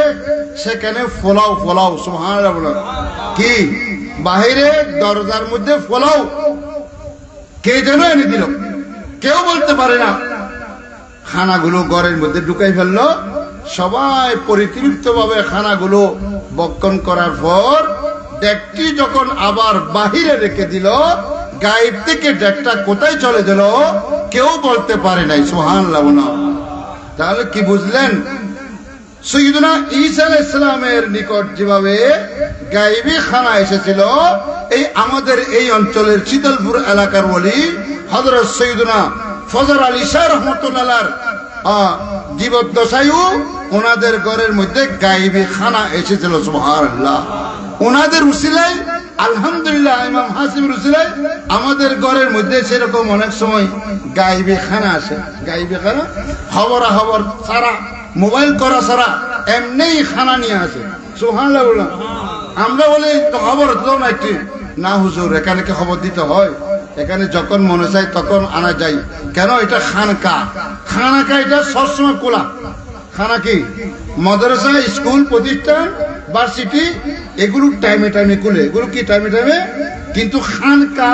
সেখানে ফোলাও ফোলাও। সুবহানাল্লাহ। কি বাহিরে দরজার মধ্যে ফোলাও কে যেন এনে দিল, কেউ বলতে পারে না। খানাগুলো ঘরের মধ্যে ঢুকাই ফেললো, সবাই পরিতৃপ্ত ভাবে খানাগুলো বক্ষণ করার পর ডেকটি যখন আবার বাহিরে রেখে দিল, গায়েব থেকে ডেকটা কোথায় চলে গেল কেউ বলতে পারে নাই। সুবহানাল্লাহ। তাহলে কি বুঝলেন? সৈয়দনা ঈসা আলাইহিস সালামের নিকট যেভাবে গায়েবী খানা এসেছিল, এই আমাদের এই অঞ্চলের শীতলপুর এলাকার ওলি হযরত সৈয়দনা ফজর আলী শাহ রাহমাতুল্লাহর জীবদ্দশায়ও ওনাদের ঘরের মধ্যে গায়েবী খানা এসেছিল। সুবহানাল্লাহ। ওনাদের উসিলায় আলহামদুলিল্লাহ ইমাম হাসিমের উসিলায় আমাদের ঘরের মধ্যে সেরকম অনেক সময় গায়েবী খানা আসে। গায়েবী খানা খবরা খবর সারা মোবাইল করা ছাড়া এমনি খানা নিয়ে আসে। সুবহানাল্লাহ। আমরা বলি খবর দাও না একটি, না হুজুর এখানে কি খবর দিতে হয়? এখানে যখন মনে চাই তখন আনা যায়। কেন? এটা খানকা। খানাকা এটা সবসময় খোলা। খানা কি মাদ্রাসা, স্কুল, প্রতিষ্ঠান, ভার্সিটি এগুলো টাইমে টাইমে খুলে, এগুলো কি টাইমে টাইমে। কিন্তু খানকা,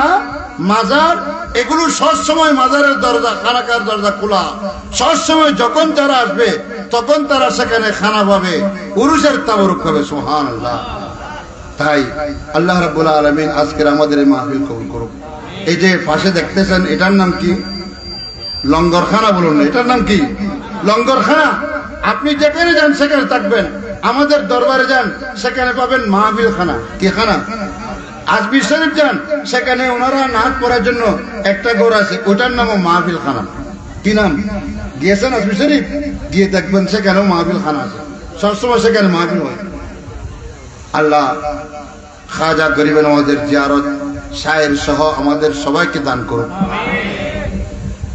মাজার এগুলো সবসময় মাজারের দরজা, খানাকার দরজা খোলা। সবসময় যখন যারা আসবে তখন তারা সেখানে খানা পাবে, উরুসের তাবরুক হবে। সুবহানাল্লাহ। তাই আল্লাহ রাব্বুল আলামিন আজকের আমাদের এই মাহফিল কবুল করুক। এই যে পাশে দেখতেছেন এটার নাম কি? লঙ্গরখানা। বলুন না, এটার নাম কি? লঙ্গরখানা। আপনি যেখানে যান সেখানে থাকবেন। আমাদের দরবারে যান সেখানে পাবেন মাহফিল খানা। কি খানা? আজমির শরীফ যান সেখানে ওনারা নাচ পড়ার জন্য একটা ঘর আছে, ওটার নামও মাহফিল খানা। কি নাম? গিয়েছেন আজমির শরীফ? গিয়ে দেখবেন সেখানেও মাহফিল খানা আছে, সবসময় সেখানে মাহফিল হয়। আল্লাহ খাজা গরিবের আমাদের জিয়ারত শায়ের সহ আমাদের সবাইকে দান করুন।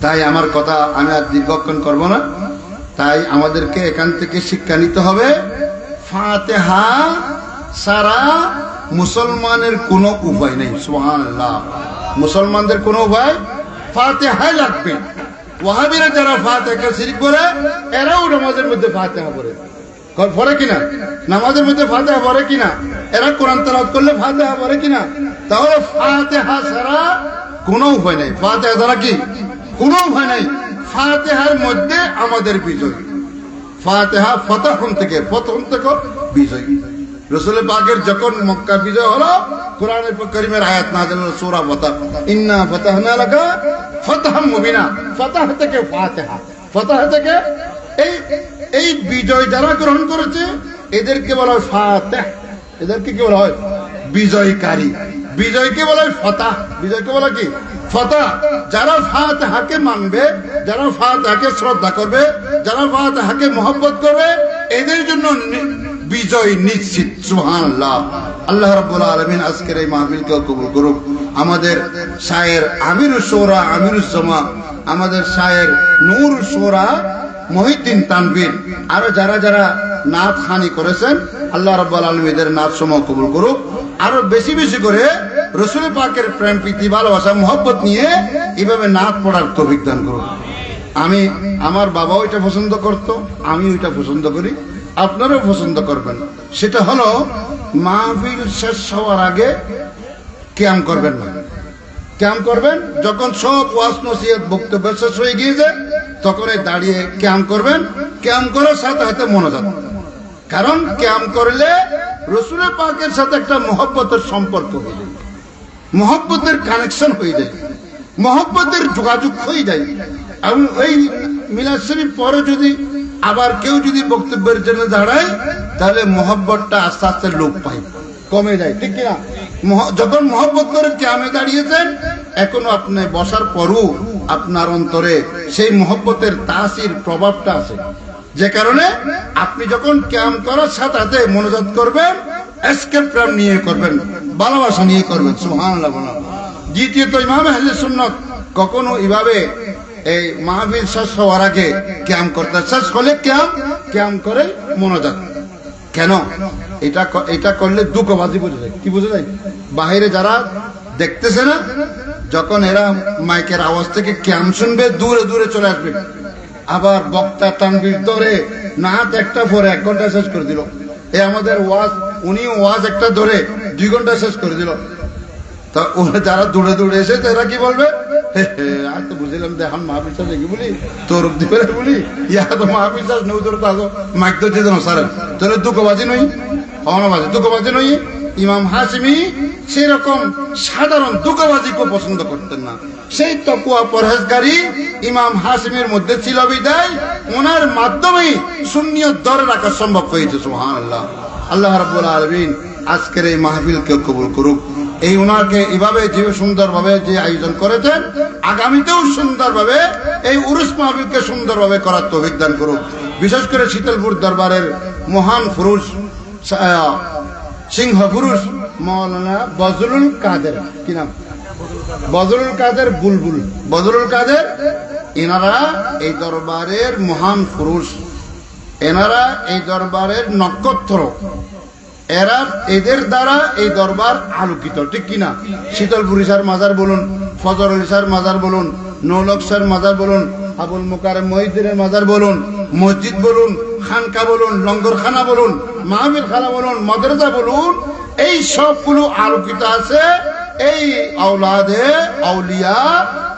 তাই আমার কথা আমি আর দীর্ঘক্ষণ করব না। তাই আমাদেরকে এখান থেকে শিক্ষা নিতে হবে, ফাতিহা সারা মুসলমানের কোনো উপায় নেই। সুবহানাল্লাহ। মুসলমানদের কোনো উপায়, ফাতিহা লাগবে। ওয়াহাবিরা যারা ফাতিহা শিরক করে, এরাও নামাজের মধ্যে ফাতিহা পড়ে। পড়ে কিনা? নামাজের মধ্যে ফাতিহা পড়ে কিনা? এরা কোরআন তেলাওয়াত করলে ফাতিহা পড়ে কিনা? তাহলে ফাতিহা ছাড়া কোনো উপায় নেই। ফাতিহা ছাড়া কি কোনো উপায় নেই। ফাতিহার মধ্যে আমাদের বিজয়। ফাতিহা প্রথম থেকে বিজয়। রাসূল পাকের যখন মক্কা বিজয় হলো, কোরআনের কারীমের আয়াত নাযিল হলো সূরা ফাতহ, ইন্না ফাতাহনা লাকা ফাতহাম মুবিনা। ফাতহ থেকে ফাতিহা, ফাতহ থেকে এই বিজয় যারা গ্রহণ করেছে এদেরকে বলা হয় ফাতিহ। এদেরকে কি বলা হয়? বিজয়কারী। বিজয়কে বলা হয় ফাতহ। বিজয়কে বলা কি? ফাতহ। যারা ফাতিহাকে মানবে, যারা ফাতিহাকে শ্রদ্ধা করবে, যারা ফাতিহাকে মহব্বত করবে, এদের জন্য বিজয় নিশ্চিত। সুবহানাল্লাহ। আল্লাহ রাব্বুল আলামিন আজকের এই মাহফিলকে কবুল করুক। আমাদের শায়ের আমিরুশ শুরা, আমিরুজ জামা, আমাদের শায়ের নূরুশ শুরা মহিউদ্দিন তানভীর, আরো যারা যারা নাত খানি করেছেন, আল্লাহ রাব্বুল আলামিন এদের নাত সমূহ কবুল করুক। আরো বেশি বেশি করে রাসূল পাকের প্রেম প্রীতি ভালোবাসা মহব্বত নিয়ে এইভাবে নাত পড়ার তৌফিক দান করুক। আমার বাবা ওইটা পছন্দ করত, আমি ওইটা পছন্দ করি, আপনারাও পছন্দ করবেন। সেটা হলো মাহফিল শেষ হওয়ার আগে কিয়াম করবেন না। ক্যাম্প করবেন, যখন সব ওয়াজ নসিহত বক্তব্য শেষ হয়ে গিয়েছে তখন দাঁড়িয়ে ক্যাম্প করবেন। ক্যাম্প করার সাথে সাথে মনোযোগ, কারণ ক্যাম্প করলে রসুলের পাকের সাথে একটা মহব্বতের সম্পর্ক হয়ে যায়, মহব্বতের কানেকশন হয়ে যায়, মহব্বতের যোগাযোগ হয়ে যায়। এবং ওই মিলাদ শরীফ পরে যদি আবার কেউ যদি বক্তব্যের জন্য দাঁড়ায় তাহলে মহব্বতটা আস্তে আস্তে লোপ পায়, কমে যায়, ঠিক কিনা? যখন মহব্বত করে ক্যামে দাঁড়িয়েছেন, এখনো আপনি বসার পরও আপনার অন্তরে সেই মহব্বতের তাসির প্রভাবটা আছে, যে কারণে আপনি যখন ক্যাম করার সাথে সাথে মনোযোগ করবেন, এসকেপ প্রেম নিয়ে করবেন, ভালোবাসা নিয়ে করবেন। সুবহানাল্লাহ। দ্বিতীয়ত, ইমাম আহলে সুন্নাত কখনো এভাবে এই মাহফিল শেষ হওয়ার আগে ক্যাম করতে, শেষ হলে ক্যাম করে মনোযোগ। কেন? এটা করলে দুঃখবাজি বুঝে যায়। কি বুঝে যায়? বাহিরে যারা দেখতেছে না, যখন এরা মাইকের আওয়াজ থেকে ক্যাম শুনবে দূরে দূরে চলে আসবে, আবার বক্তা তানবির ধরে নাচ একটা পরে 1 ঘন্টা শেষ করে দিল। এই আমাদের ওয়াজ, উনি ওয়াজ একটা ধরে 2 ঘন্টা শেষ করে দিল। তা ওরা যারা দূরে দূরে এসে এরা কি বলবে? আর তো বুঝলাম দেখান মাহফিল দেখি বলি তোর দিবে বলি ইয়া তো মাহফিল নৌ তোর তো মাইক তো যেন সারেন, তাহলে দুঃখবাজি নই, অনাবাজি দুঃখবাজি নই। ইমাম হাশিমি সেরকম সাধারণ দুঃখবাজিকে পছন্দ করতেন না। সেই তাকওয়া পরহেজগারি ইমাম হাশিমের মধ্যে ছিল বিদায় ওনার মাধ্যমেই সুন্নিয়ত ধরে রাখা সম্ভব হয়েছে। সুবহানাল্লাহ। আল্লাহ রাব্বুল আলামিন আজকের এই মাহফিলকে কবুল করুক। এই ওনাকে এভাবে যে সুন্দরভাবে যে আয়োজন করেছেন, আগামীতেও সুন্দরভাবে এই উরুস মাহফিলকে সুন্দরভাবে করার তৌফিক দান করুক। বিশেষ করে শীতলপুর দরবারের মহান পুরুষ, সিংহ পুরুষ মাওলানা বজলুল কাদের, কি নাম? বজলুল কাদের বুলবুল, বজলুল কাদের। এনারা এই দরবারের মহান পুরুষ, এনারা এই দরবারের নক্ষত্র, এরা এদের দ্বারা এই দরবার আলোকিত, ঠিক কিনা? শীতলপুর ইসার মাজার বলুন, ফজর ইসার মাজার বলুন, নৌলকসার মাজার বলুন, আবুল মুকাররম মহিউদ্দিনের মাজার বলুন, মসজিদ বলুন, খানকা বলুন, লঙ্গরখানা বলুন, মাহফিল খানা বলুন, মাদ্রাসা বলুন, এই সবগুলো আলোকিত আছে এই আওলাদে আউলিয়া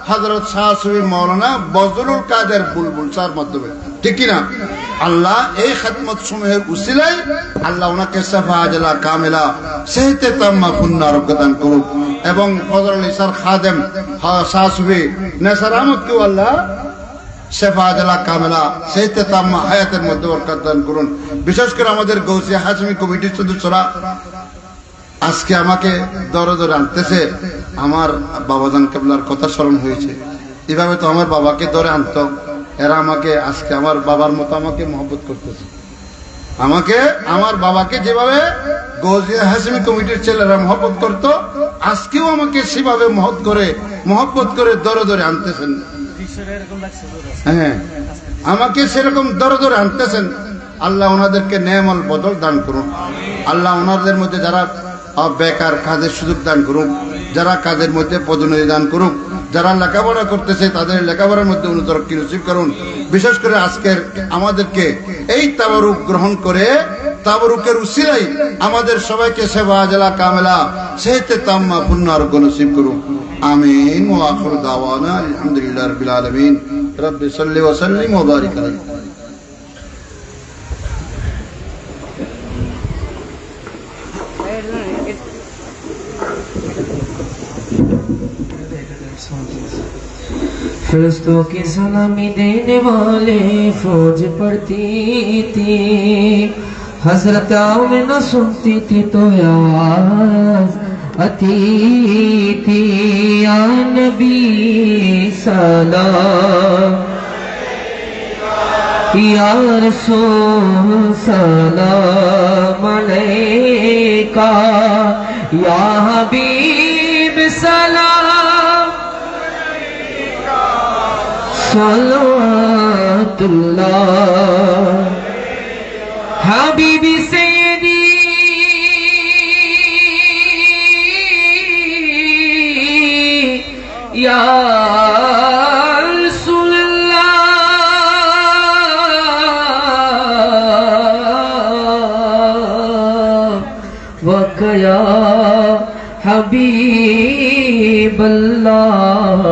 হযরত শাহ সুফি মাওলানা বজলুল কাদের বুলবুল স্যার মাধ্যমে, ঠিক কিনা? আল্লাহ এই খিদমত সমূহের উসিলায় আল্লাহ ওনাকে শাফাআতুল কামিলা সেহতে তাম্মা পূর্ণ আরোগ্য দান করুক, এবং ফজলুল ইসার খাদেম শাহ সুফি নেসার আহমদকেও আল্লাহ শাফাআতুল কামিলা সেহতে তাম্মা হায়াতের মধ্যে বরকত দান করুন। বিশেষ করে আমাদের গৌসিয়া হাশমি কমিটির সদস্যরা আজকে আমাকে দরে দরে আনতেছে, আমার বাবাজান কেবলার কথা স্মরণ হয়েছে। এভাবে তো আমার বাবাকে ধরে আনতো, এরা আমাকে আজকে আমার বাবার মতো আমাকে মহব্বত করতেছে। আমাকে আমার বাবাকে যেভাবে গৌসিয়া হাশমি কমিটির ছেলেরা মহব্বত করতো, আজকেও আমাকে সেভাবে মহব্বত করে দরে দরে আনতেছেন। হ্যাঁ, আমাকে সেরকম দরে দরে আনতেছেন। আল্লাহ ওনাদেরকে নেয়ামল বদল দান করুন। আল্লাহ ওনাদের মধ্যে যারা বেকার কাজের সুযোগ দান করুক, যারা কাজের মধ্যে পদোন্নতি দান করুক, যারা লেখাপড়া করতেছে তাদের লেখাপড়ার মধ্যে উন্নতি নসিব করুন। বিশেষ করে আজকের আমাদেরকে এই তাবারুক গ্রহণ করে তাবারুকের উসিলাই আমাদের সবাইকে শাফাআতুল কামিলা সেহতে তাম্মা পূর্ণ আরোগ্য নসিব করুন। আমিন। ওয়া আখিরু দাওয়ানা আলহামদুলিল্লাহি রাব্বিল আলামিন। রাব্বি সাল্লি ওয়া সাল্লিম ওয়া বারিক আলাইহি। फरिश्तों की सलामी देने वाले फौज पड़ती थी, हजरत आमिना सुनती थी तो याद आती थी। या नबी सलाम, या रसूल सलाम अलैका, या हबीब सलाम सल्लल्लाहु हबीबी सैयदी या रसूलल्लाह वकया حبیب اللہ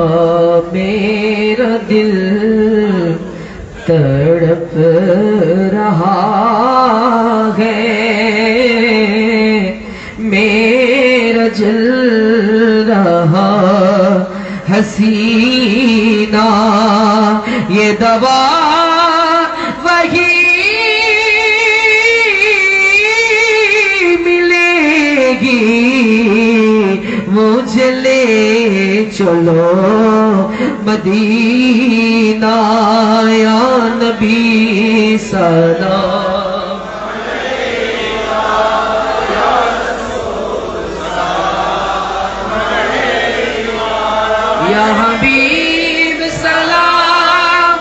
میرا دل تڑپ رہا ہے میرا جل رہا حسینہ یہ دوا وہی مجھے لے چلو مدینہ یا نبی سلام یا حبیب سلام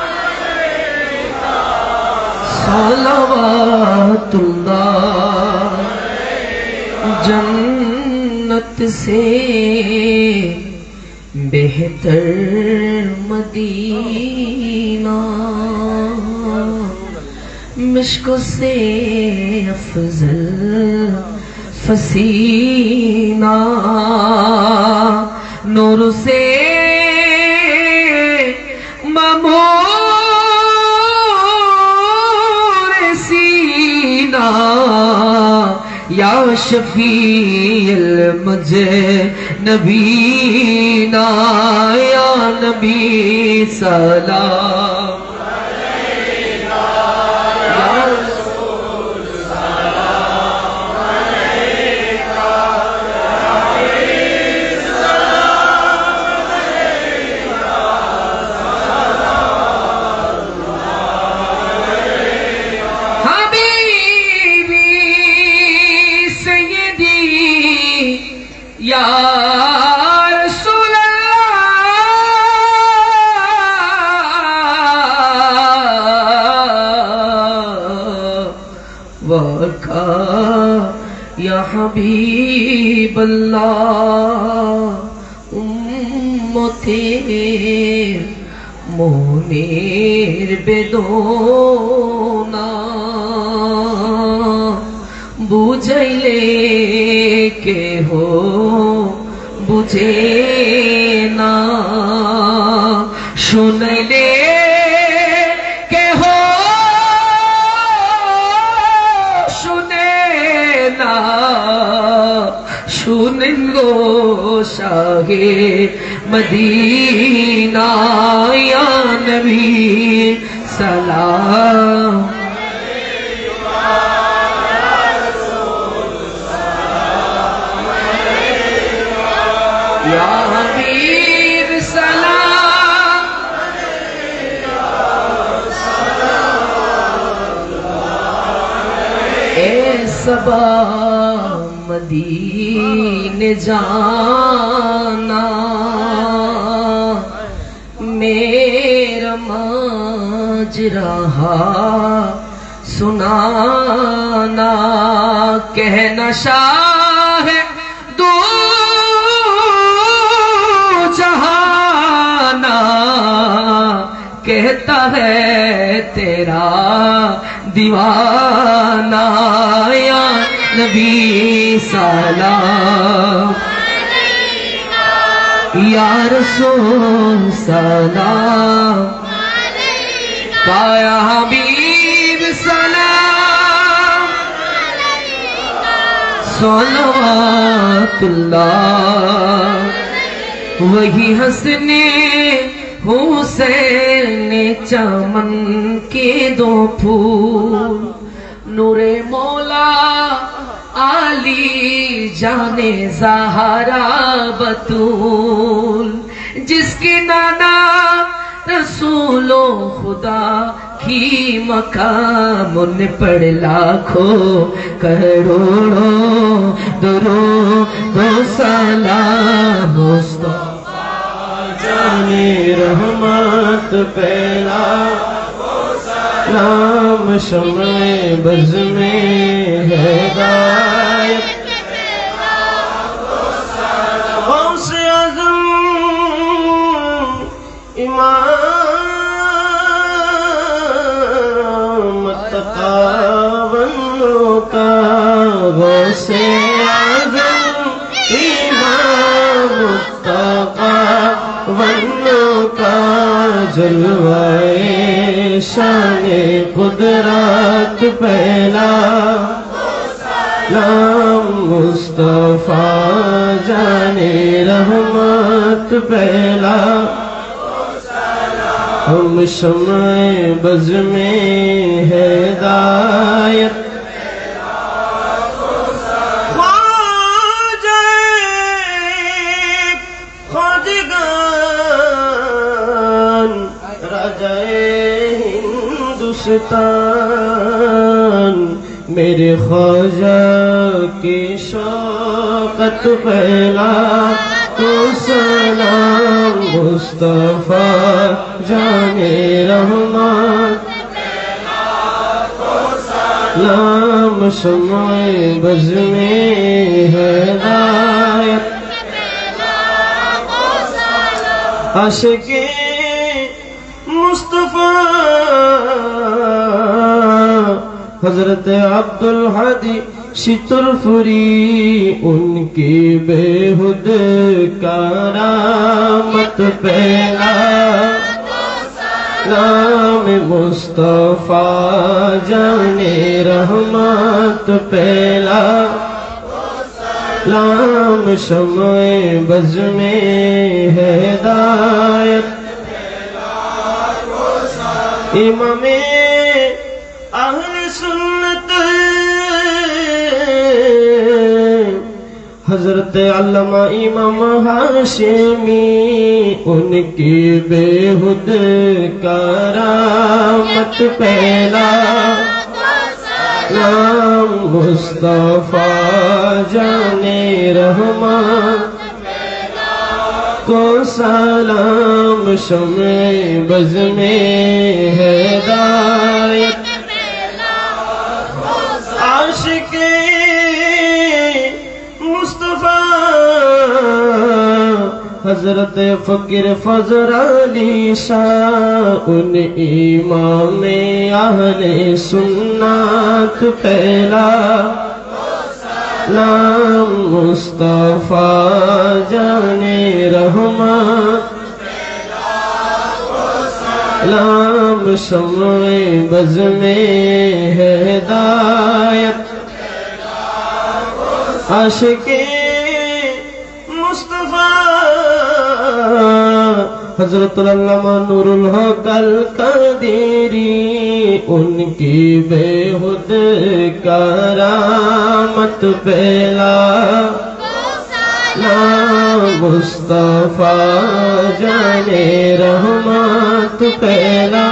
صلوات اللہ جنت سے بہتر مدینہ مشک سے افضل فسینہ نور سے ممور سینہ یا شفیع المجنبین یا نبی سلام یا رسول اللہ وکا یا حبیب اللہ امتی منیر بدونا বুঝাইলে কেহ বুঝে না শুনাইলে কেহ শুনে না শুনেন গো শাহে মদিনা ইয়া নবী সালাম یا حبیب سلام اے صبا مدینے جانا میرا ماجرا سنانا کہنا شاہ کہتا ہے تیرا دیوانہ یا نبی سلام یا رسول سلام یا حبیب سلام صلوات اللہ وہی حسنے حسین چمن کے دو پھول نور مولا علی جانے زہرا بطول جس کے نانا رسولوں خدا کی مقام ان پر لاکھوں کروڑوں درود و سلام مصطفیٰ جانے رحمت پہلا نام شمع بز میں ہدایت غوث اعظم امام تقابل کا غوث اعظم امام जलवाए शान कुदरत पहला नाम मुस्तफा जाने रहमत पहला हम शम्ए बज़ में हिदायत हिंदुस्तान मेरे ख्वाजा की शौकत पहला तो सलाम मुस्तफा जाने रहमत नाम शम्ए बज़ में हिदायत आशिक़े मुस्तफा हजरत अब्दुल हादी शीतलपुरी उनकी बेहुद करामत पहला नाम मुस्तफा जाने रहमत पहला नाम शम्ए बज़ में हिदायत इमामे अहले सुन्नत हजरत अल्लामा इमाम हाशिमी उनकी बेहुद करामत पहला नाम मुस्तफा जाने रहमत को सलाम शम्ए बज़ में हिदायत आशिक़े मुस्तफा हजरत फ़कीर फ़ज़ल अली शाह उन इमाम अहले सुन्नत पहला नाम मुस्तफा जाने रहमत नाम शम्ए बज़ में हिदायत आशिक़े मुस्तफा हजरत अल्लामा नूरुल हक अल क़दीरी उनकी बेहुद करामत पहला नाम मुस्तफा जाने रहमत पहला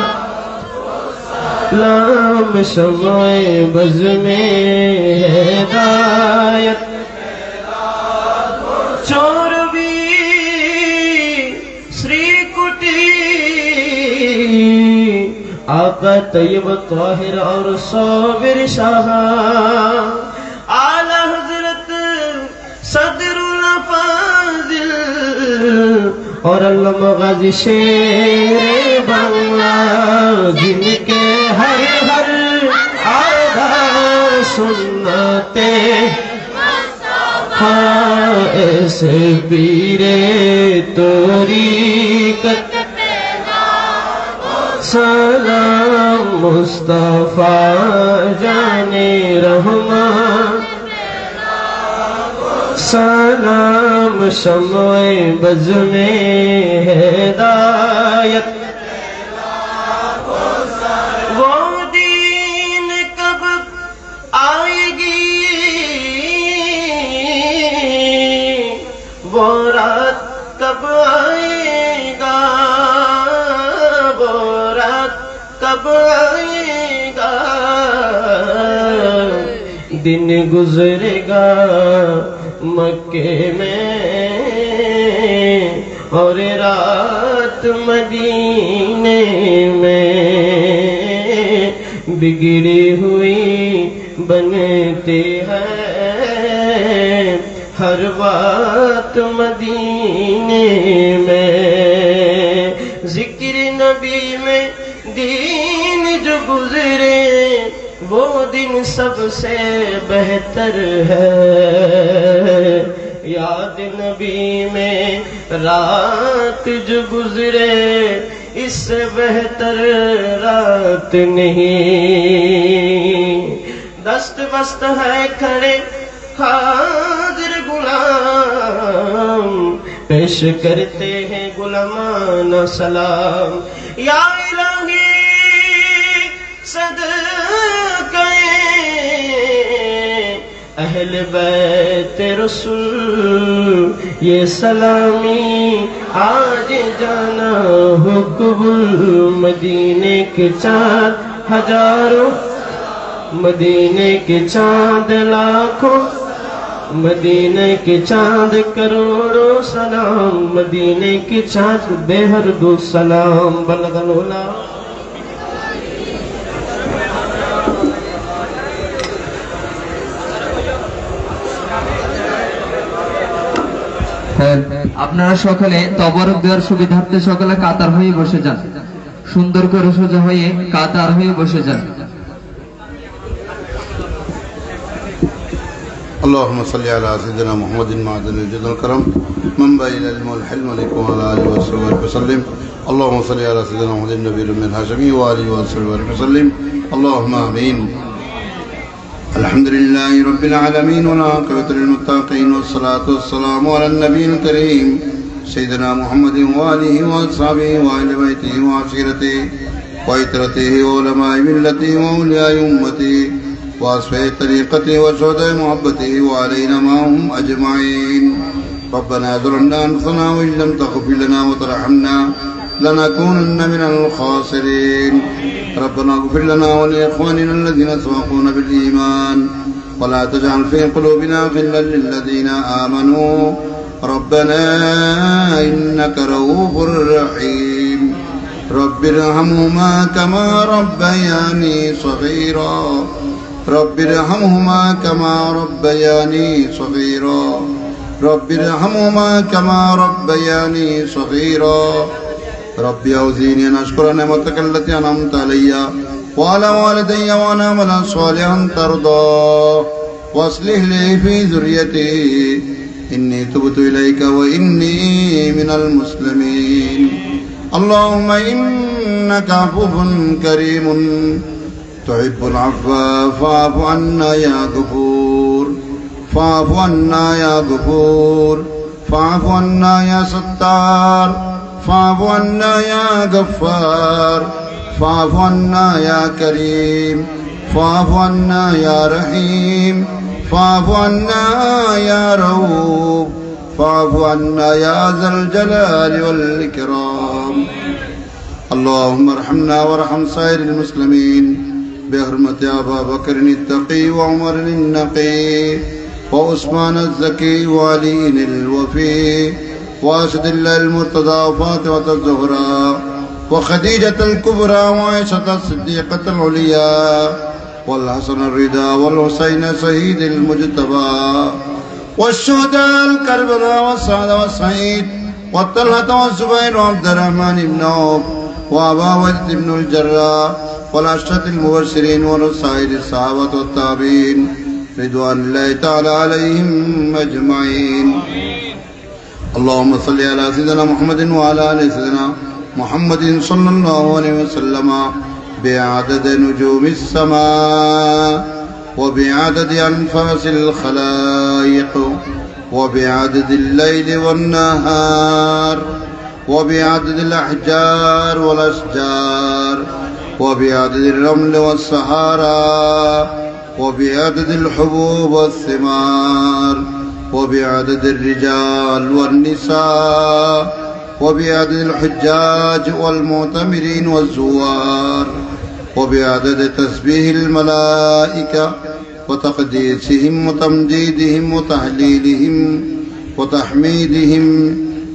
नाम शम्ए बज़ में हिदायत चौरवी श्री कुटी आका तैयब ताहिर और साबिर शाह आला हजरत सदरुल फाजिल और अल्लामा गाजी शेर बांग्ला जिनके हर हर आधा सुन्नते ऐसे पीरे तरीक़त सलाम मुस्तफा जाने रहमत सलाम शम्ए बज़ में हिदायत वो दीन कब आएगी वो रात कब आएगा वो रात कब आएगा दिन गुजरेगा मक्के में और रात मदीने में बिगड़ी हुई बनती है हर बात मदीने में जिक्र नबी में दीन जो गुजरे वो दिन सबसे बेहतर है याद नबी में रात जो गुजरे इससे बेहतर रात नहीं। दस्त बस्त है खड़े हाजिर गुलाम, पेश करते हैं गुलामाना सलाम। या इलाही सदक़े अहले बैत रसूल, ये सलामी आज जाना हो कबूल। मदीने के चाँद हजारों, मदीने के चाँद लाखों, मदीने के चाँद करोड़ों सलाम, मदीने के चाँद बेहद सलाम। बलगल उला আপনারা সকলে তবরক দেওয়ার সুবিধার্থে সকলে কাতার হয়ে বসে যান, সুন্দর করে সোজা হয়ে কাতার হয়ে বসে যান। اللهم صل على سيدنا محمد معدن الجود والكرم منبع العلم والحلم عليكم وعلى اله وصحبه وسلم. اللهم صل على سيدنا محمد النبي الأمي الهاشمي وآله وصحبه وسلم. اللهم آمين. الحمد لله رب العالمين والعاقبة للمتقين والصلاة والسلام على النبي الكريم سيدنا محمد وآله وأصحابه وأهل بيته وعشيرته وعترته وعلماء ملته وأولياء أمته وأصحاب طريقته وشهداء محبته وعلينا معهم أجمعين. ربنا ظلمنا أنفسنا وإن لم تغفر لنا وترحمنا لنكونن من الخاسرين. ربنا اغفر لنا ولإخواننا الذين سبقونا بالإيمان ولا تجعل في قلوبنا غلا للذين آمنوا ربنا إنك رؤوف رحيم. رب ارحمهما كما ربياني صغيرا، رب ارحمهما كما ربياني صغيرا، رب ارحمهما كما ربياني صغيرا. ربي أوزعني أن أشكر نعمتك التي أنعمت علي وعلى والدي وأن أعمل صالحا ترضاه وأصلح لي في ذريتي إني تبت إليك وإني من المسلمين. اللهم إنك عفو كريم تحب العفو فاعف عنا يا غفور، فاعف عنا يا غفور، فاعف عنا يا ستار، فاعف عنا يا غفار، فاعف عنا يا كريم، فاعف عنا يا رحيم، فاعف عنا يا رؤوف، فاعف عنا يا ذا الجلال والإكرام. اللهم ارحمنا وارحم سائر المسلمين بحرمة أبا بكر التقي وعمر النقي وعثمان الزكي وعلي الوفي وأسد الله المرتضى وفاطمة الزهراء وخديجة الكبرى وعائشة الصديقة العليا والحسن الرضا والحسين سيد المجتبى والشهداء الكربلاء والسعد والسعيد والطلحة والزبير وعبد الرحمن بن عوف وأبا عبيدة بن الجراح والعشرة المبشرين وسائر الصحابة والتابعين رضوان الله تعالى عليهم أجمعين. اللهم صل على سيدنا محمد وعلى آل سيدنا محمد صلى الله عليه وسلم بعدد نجوم السماء وبعدد أنفاس الخلائق وبعدد الليل والنهار وبعدد الأحجار والأشجار وبعدد الرمل والصحارى وبعدد الحبوب والثمار وبعدد الرجال والنساء وبعدد الحجاج والمعتمرين والزوار وبعدد تسبيح الملائكة وتقديسهم وتمجيدهم وتهليلهم وتحميدهم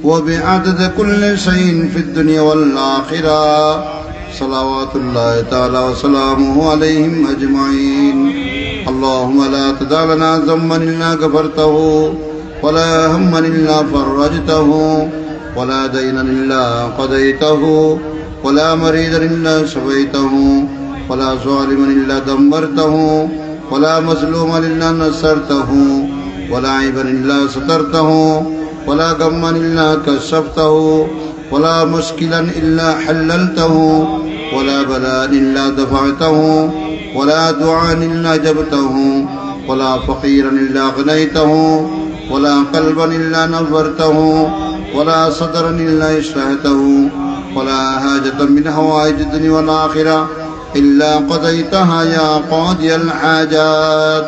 وبعدد كل شيء في الدنيا والآخرة صلوات الله تعالى وسلامه عليهم أجمعين. اللهم لا تدع لنا ذنبا إلا غفرته ولا هما إلا فرجته ولا دينا إلا قضيته ولا مريضا إلا شفيته ولا ظالما إلا دمرته ولا مظلوما إلا نصرته ولا عيبا إلا سترته ولا غما إلا كشفته ولا مشكلا إلا حللته ولا بلاء إلا دفعته ولا دعاء إلا جبته ولا فقيرا إلا أغنيته ولا قلبا إلا نظرته ولا صدرا إلا إشرحته ولا حاجة من حوائج الدنيا والآخرة إلا قضيتها يا قاضي الحاجات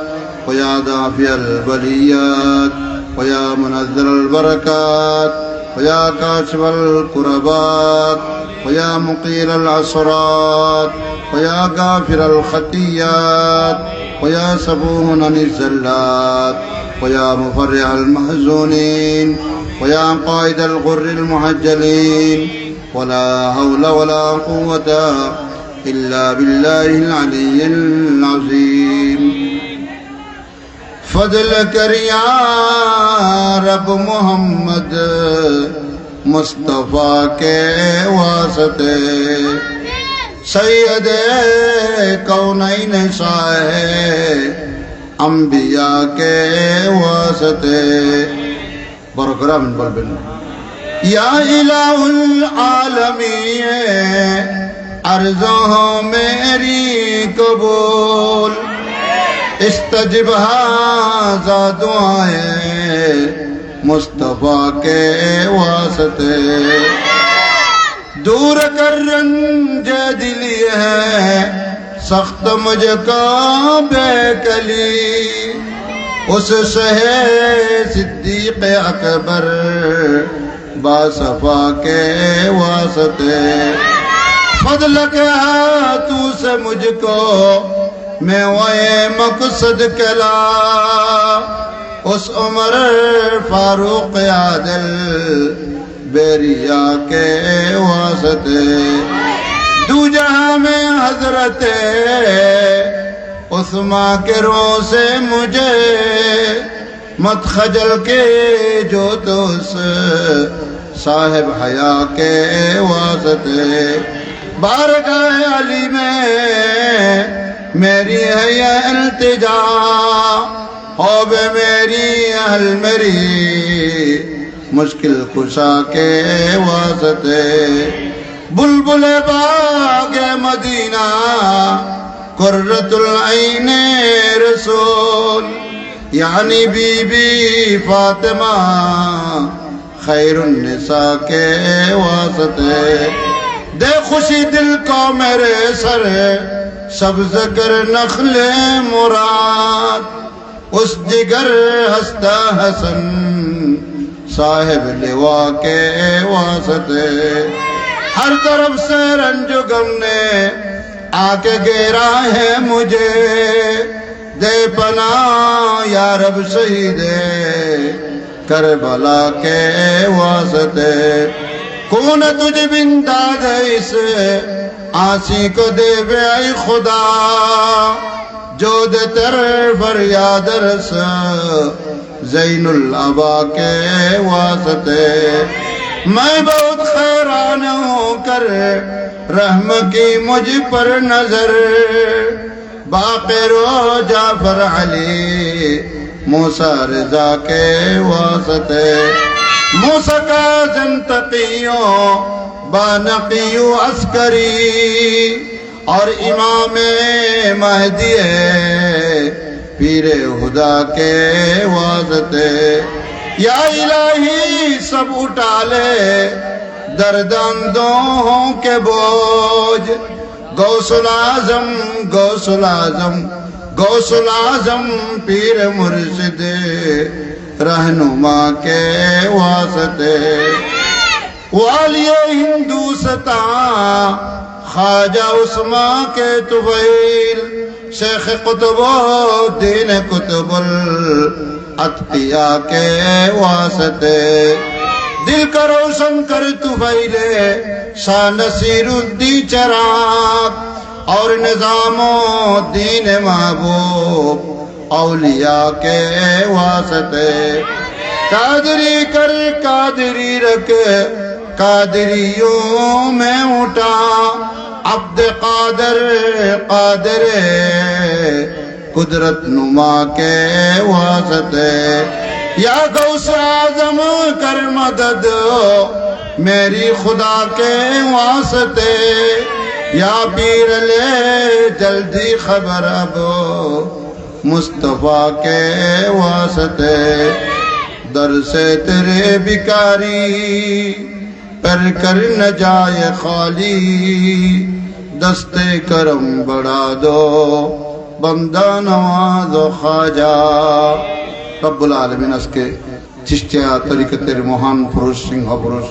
ويا دافع البليات ويا منزل البركات ويا كاشف الكربات ويا مقيل العصرات ويا غافر الخطيات ويا صبوه عن الزلات ويا مفرح المحزونين ويا قائد الغر المحجلين ولا حول ولا قوة إلا بالله العلي العظيم فضل کر یا رب محمد مصطفیٰ کے واسطے سید کونین شاہ انبیاء کے واسطے برقرار بلبن یا الہ العالمین عرضوں میری قبول استجب ہذا دعائیں مصطفیٰ کے واسطے دور کر رنج دلی ہے سخت مجھ کا بے کلی اس شہ صدیق اکبر باصفا کے واسطے فضل کے ہاتھوں سے مجھ کو میں وے مقصد کلا اس عمر فاروق عادل بیریا کے واسطے دو جہاں میں حضرت عثمان کے رو سے مجھے مت خجل کے جو دوست صاحب حیا کے واسطے بارگاہ علی میں میری ہے یہ التجا ہو بے میری اہل میری مشکل کشا کے واسطے بلبل باغ مدینہ قرۃ العین رسول یعنی بی بی فاطمہ خیر النساء کے واسطے دے خوشی دل کو میرے سر سبز کر نخل مراد اس جگر ہستہ حسن صاحب لوا کے واسطے ہر طرف سے رنج و غم نے آ کے گھیرا ہے مجھے دے پناہ یا رب شہید کربلا کے واسطے کون تجھ بن داد اس آنسی کو دے بے ای خدا جو دے تر فریاد رس زین العبا کے واسطے میں بہت خیران ہوں کر رحم کی مجھ پر نظر باقر و جعفر علی موسیٰ رضا کے واسطے موسیٰ کا زنتقیوں بانقیو عسکری اور امام مہدی پیر خدا کے واسطے یا الہی سب اٹھا لے درداندوں کے بوجھ غوث العظم غوث العظم غوث العظم پیر مرشد رہنما کے واسطے والی ہندوستان خواجہ عثمان کے طویل شیخ قطب الدین قطب الاتقیاء کے واسطے دل کا روشن کر طویل شاہ نصیر الدین چراغ اور نظام الدین محبوب اولیاء کے واسطے قادری کر قادری رکھ قادریوں میں اٹھا عبد قادر قادر قدرت نما کے واسطے یا غوث اعظم کر مدد मेरी खुदा के वास्ते या पीर ले जल्दी खबर अब मुस्तफा के वास्ते दर से तेरे भिखारी पर कर न जाए खाली दस्ते करम बढ़ा दो बंदा नवाजो ख्वाजा। रब्बुल आलमीन আজকে চিশতিয়া তরিকতের মহান পুরুষ সিংহ পুরুষ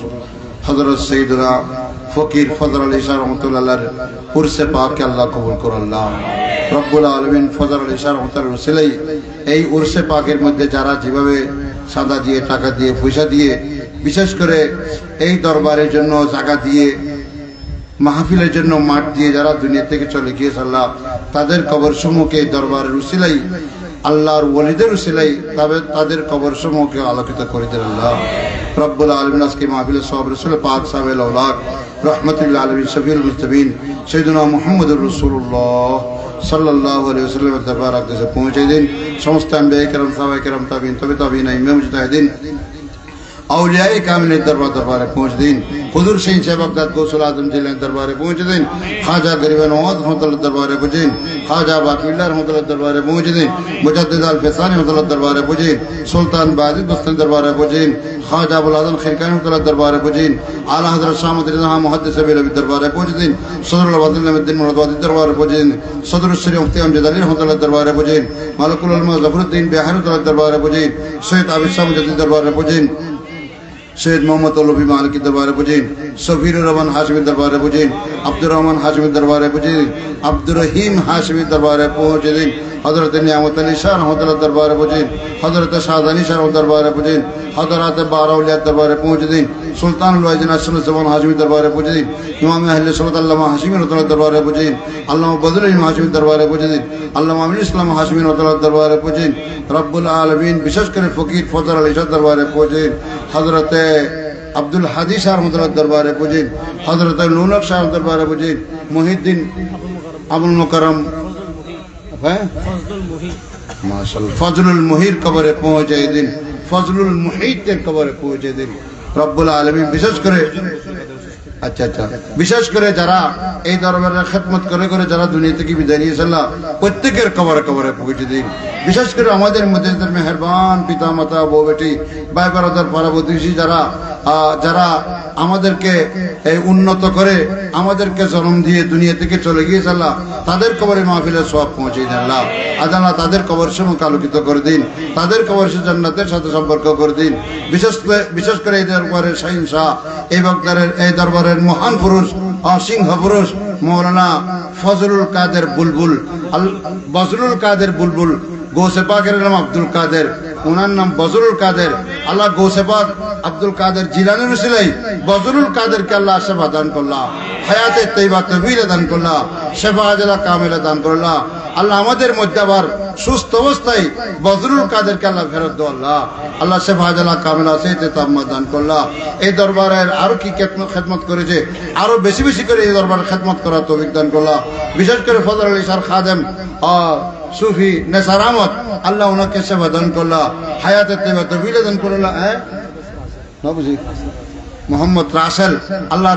হযরত সৈয়দনা ফকির ফজল আলী শাহ রহমাতুল্লাহর উরসে পাকে আল্লাহ কবুল করুন। আল্লাহ রব্বুল আলমিন ফজল আলী শাহ রহমাতুল্লাহর উসিলাই এই উরসে পাকের মধ্যে যারা যেভাবে সাদা দিয়ে টাকা দিয়ে পয়সা দিয়ে বিশেষ করে এই দরবারের জন্য জায়গা দিয়ে মাহফিলের জন্য মাঠ দিয়ে যারা দুনিয়া থেকে চলে গিয়েছে আল্লাহ তাদের কবর সমূহকে দরবারের উসিলাই আল্লাহর ওলিদের উসিলাই তাদের কবর সমূহকে আলোকিত করে দেন আল্লাহ রব্বুল আলমিন। আজকে মাহফিলের সব রসুল পাক সাহেব আউলাদ রহমতুল্লাহ আলমিন শফিউল মুস্তাবিন সৈয়দনা মুহাম্মদুর রাসূলুল্লাহ সাল্লাল্লাহু আলাইহি ওয়াসাল্লামের দরবার আকদাসে পৌঁছে দিন। সমস্ত আম্বিয়া কিরাম সাহাবায়ে কিরাম তাবিঈন তবে তাবিঈন ইমাম মুজতাহিদিন औलियाए कामिल दरबार पहुँच दिन। हुजूर शहीन साहब अब्दाद गौसुल आजम जिले दरबार पहुँच दिन। ख्वाजा गरीब नवाज रहमतुल्लाह दरबार पुजिन। ख्वाजा बाकीउल्लाह रहमतुल्लाह दरबार पहुँच दिन। मुजद्दिद अल फैसानी रहमतुल्लाह दरबार पुजिन। सुल्तान बाजिद बस्ती दरबार पुजिन। ख्वाजा अबुल हसन खिरकानी रहमतुल्लाह दरबार पुजिन। आला हज़रत शाह मदरसा मुहद्दिस अबी दरबार पहुँच दिन। सदरुल वज़ीर नईमुद्दीन मुरादाबादी दरबार पुजिन। सदरुल शरीफ मुफ्ती अमजद अली रहमतुल्लाह दरबार पुजिन। मालिकुल उलमा ज़फरुद्दीन बिहारी रहमतुल्लाह दरबार पुजिन। सैयद आबिद शाह मुजद्दिद दरबार पुजिन। सैयद मोहम्मद अलवी मालिकी दरबार पुजिन। सफीर रहमान हाशमी दरबार पुजिन। अब्दुर रहमान हाशमी दरबार पुजिन। अब्दुर रहीम हाशमी दरबार पहुँच दिन। हजरत नियामत अली शाह रहमतुल्लाह दरबार पुजिन। हजरत शाहजानी शाह दरबार पुजिन। हजरत बारौलिया दरबार पहुँच दिन। सुल्तान जमान हाशमी दरबार पुज दिन। इमाम अहले सुन्नत अल्लामा हाशमी रहमतुल्लाह दरबार पुज दिन। अल्लामा बदरुल हाशमी दरबार पुज दिन। अल्लामा अमीन इस्लाम हाशमी रहमतुल्लाह दरबार पुज दिन। रब्बुल आलमीन विशेष कर फकीर फजल अली शाह दरबार पुज दिन। हजरत अब्दुल हादी शाह रहमतुल्लाह दरबार पुज दिन। हजरत नूनक शाह दरबार पुज दिन। मुहिद्दीन अबुल मुकरम माशाअल्लाह फजलुल मुहीर कब्रे पहुंचे दिन। फजलुल मुहीत कब्रे पहुंचे दिन। रब्बुल आलमीन विशेष करे अच्छा विशेष करे যারা এই দরবারের খিদমত করে করে যারা দুনিয়া থেকে বিদায় নিয়েছে আল্লাহ প্রত্যেকের কবরে কবরে পৌঁছে দিন। বিশেষ করে আমাদের মধ্যে মেহেরবান পিতা মাতা বউ বেটি ভাই ব্রাদার পাড়া প্রতিবেশী যারা যারা আমাদেরকে এই উন্নত করে আমাদেরকে জন্ম দিয়ে দুনিয়া থেকে চলে গিয়েছে আল্লাহ তাদের কবরে মাহফিলের সওয়াব পৌঁছে দিন আল্লাহ। আল্লাহ তাদের কবর সমূহকে আলোকিত করে দিন। তাদের কবর জান্নাতের সাথে সম্পর্ক করে দিন। বিশেষ করে এই দরবারের শাহিন শাহ এই বক্তারের এই দরবারের মহান পুরুষ সিংহ পুরুষ মৌলানা ফজলুল কাদের বুলবুল বজলুল কাদের বুলবুল গৌসে পাকের নাম আব্দুল কাদের ওনার নাম বজলুল কাদের। আল্লাহ গৌসে পাক আব্দুল কাদের জিলানীর উসিলাই বজলুল কাদেরকে আল্লাহ শেফা দান করলা হায়াতে তৈবা তবিলে দান করলা শেফা আজলা কামেলা দান করলা। আল্লাহ আমাদের মধ্যে আবার সুস্থ অবস্থায় বজলুল কাদেরকে আল্লাহ ফেরত দো আল্লাহ। আল্লাহ শেফা আজলা কামেলা সেইতে তাম্মা দান করলা। এই দরবারের আরো কি খেদমত করেছে আরো বেশি বেশি করে এই দরবারের খেদমত করা তৌফিক দান করলা। বিশেষ করে ফজল আলী শাহ খাদেম সুফি নেসার আহমদ আল্লাহ ওনাকে সেবা দান করলা হায়াতে তৈবা তবিলে দান করলা। না বুঝি মোহাম্মদ রাসেল আল্লাহ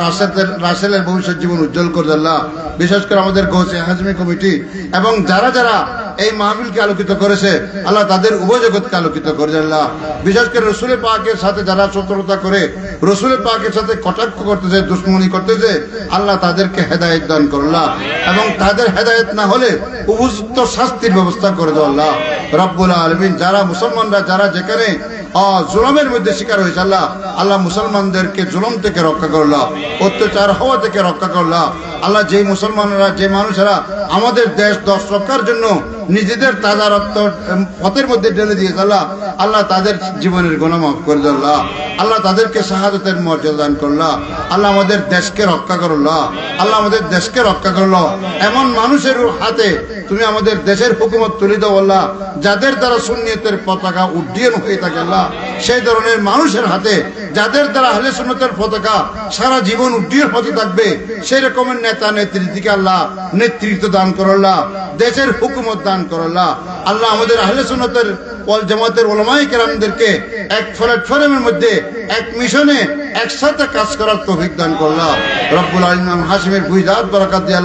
রাসেলের ভবিষ্যৎ জীবন উজ্জ্বল করে আল্লাহ। বিশেষ করে আমাদের গৌসে হাজমি কমিটি এবং যারা যারা এই মাহফিলকে আলোকিত করেছে আল্লাহ তাদের উপজগৎকে আলোকিত করে আল্লাহ। বিশেষ করে রসুলের পাকের সাথে যারা শত্রুতা করে রসুলের পাকের সাথে কটাক্ষ করতেছে দুশ্মনী করতেছে আল্লাহ তাদেরকে হেদায়েত দান করল্লাহ এবং তাদের হেদায়েত না হলে উপযুক্ত শাস্তির ব্যবস্থা করে দাও আল্লাহ। রব্বুল আলামিন যারা মুসলমানরা যারা যেখানে জুলুমের মধ্যে শিকার হয়েছে আল্লাহ আল্লাহ মুসলমানদেরকে জুলুম থেকে রক্ষা করলা অত্যাচার হওয়া থেকে রক্ষা করলা আল্লাহ। যেই মুসলমানরা যে মানুষেরা আমাদের দেশ দশ রক্ষার জন্য নিজেদের তাজা রক্ত পথের মধ্যে ঢেলে দিয়েছে আল্লাহ আল্লাহ তাদের জীবনের গুনাহ মাফ করে দিল আল্লাহ। আল্লাহ তাদেরকে শাহাদাতের মর্যাদা দান করলা আল্লাহ। আমাদের দেশকে রক্ষা করল্লা আল্লাহ আমাদের দেশকে রক্ষা করলো। এমন মানুষের হাতে তুমি আমাদের দেশের হুকুমত তুলে দাও আল্লাহ যাদের দ্বারা সুন্নিয়তের পতাকা উড্ডীয়মান হয়ে থাকে আল্লাহ সেই ধরনের মানুষের হাতে, যাদের দ্বারা আহলে সুন্নাতের পতাকা সারা জীবন উড্ডীন হতে থাকবে, সেই রকমের নেতা নেত্রীকে আল্লাহ নেতৃত্ব দান করল্লাহ, দেশের হুকুমত দান করল্লাহ। আল্লাহ আমাদের আহলে সুন্নাতের ওয়াল জামাতের উলামায়ে কেরামদেরকে এক প্ল্যাটফর্মের মধ্যে, এক মিশনে একসাথে কাজ করার তৌফিক দান করল্লাহ। রব্বুল আলামিন হাশিমের ফুয়জাত বরকত দিয়ে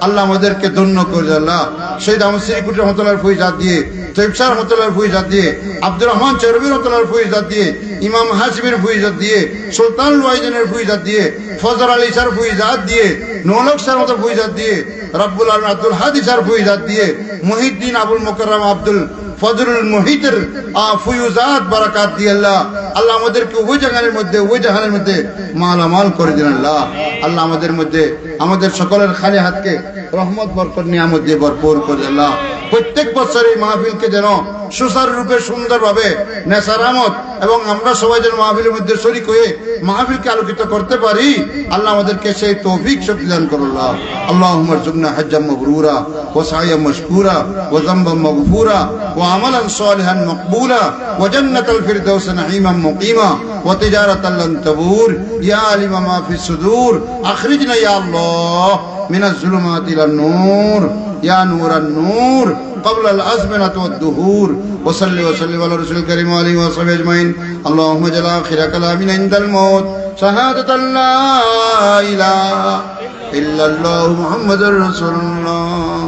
আল্লাহ আমাদেরকে ধন্য করে আল্লাহ। শহীদ আহমদ সিরিকুটি রহমতুল্লাহর ফুয়জাত দিয়ে, তৈয়ব শাহ রহমতুল্লাহর ফুয়জাত দিয়ে, আব্দুর রহমান চৌরবী রহমতুল্লাহর ফুয়জাত দিয়ে, ইমাম হাশিমের ফুয়জাত দিয়ে, সুলতানুল ওয়াইজিনের ফুয়জাত দিয়ে, ফজর আলী শাহর ফুয়জাত দিয়ে, নওলক শাহর মতো ফুয়জাত দিয়ে, রব্বুল আলামিন আব্দুল হাদি শাহর ফুয়জাত দিয়ে, মুহিউদ্দিন আবুল মুকাররম আব্দুল ফজলুল মুহিতের ফুয়ুজাত বারাকাত দিয়ে আল্লাহ আমাদেরকে ওই জাহানের মধ্যে মালামাল করে দিন আল্লাহ। আমাদের মধ্যে, আমাদের সকলের খালি হাতকে রহমত বরকত নিয়ামত দিয়ে ভরপুর করে আল্লাহ। প্রত্যেক বছর এই মাহফিলকে যেন সুচারুরূপে সুন্দরভাবে নেসারামত এবং আমরা সবাই যেন মাহফিলের মধ্যে শরীক হয়ে মাহফিলকে আলোকিত করতে পারি, আল্লাহ আমাদেরকে সেই তৌফিক শক্তি দান করুন আল্লাহ। اللهم ارزقنا حجا مبرورا وسعيا مشكورا وذنبا مغفورا وعملا صالحا مقبولا وجنة الفردوس نعيما مقيما وتجارة لن تبور يا علم ما في الصدور أخرجنا يا الله من الظلمات إلى النور يا نور النور قبل الأزمنة والدهور وصلي وسلم على رسول الكريم وآله وصحبه أجمعين. اللهم اجعل آخر كلامنا عند الموت شهادة لا إله إلا الله محمد رسول الله.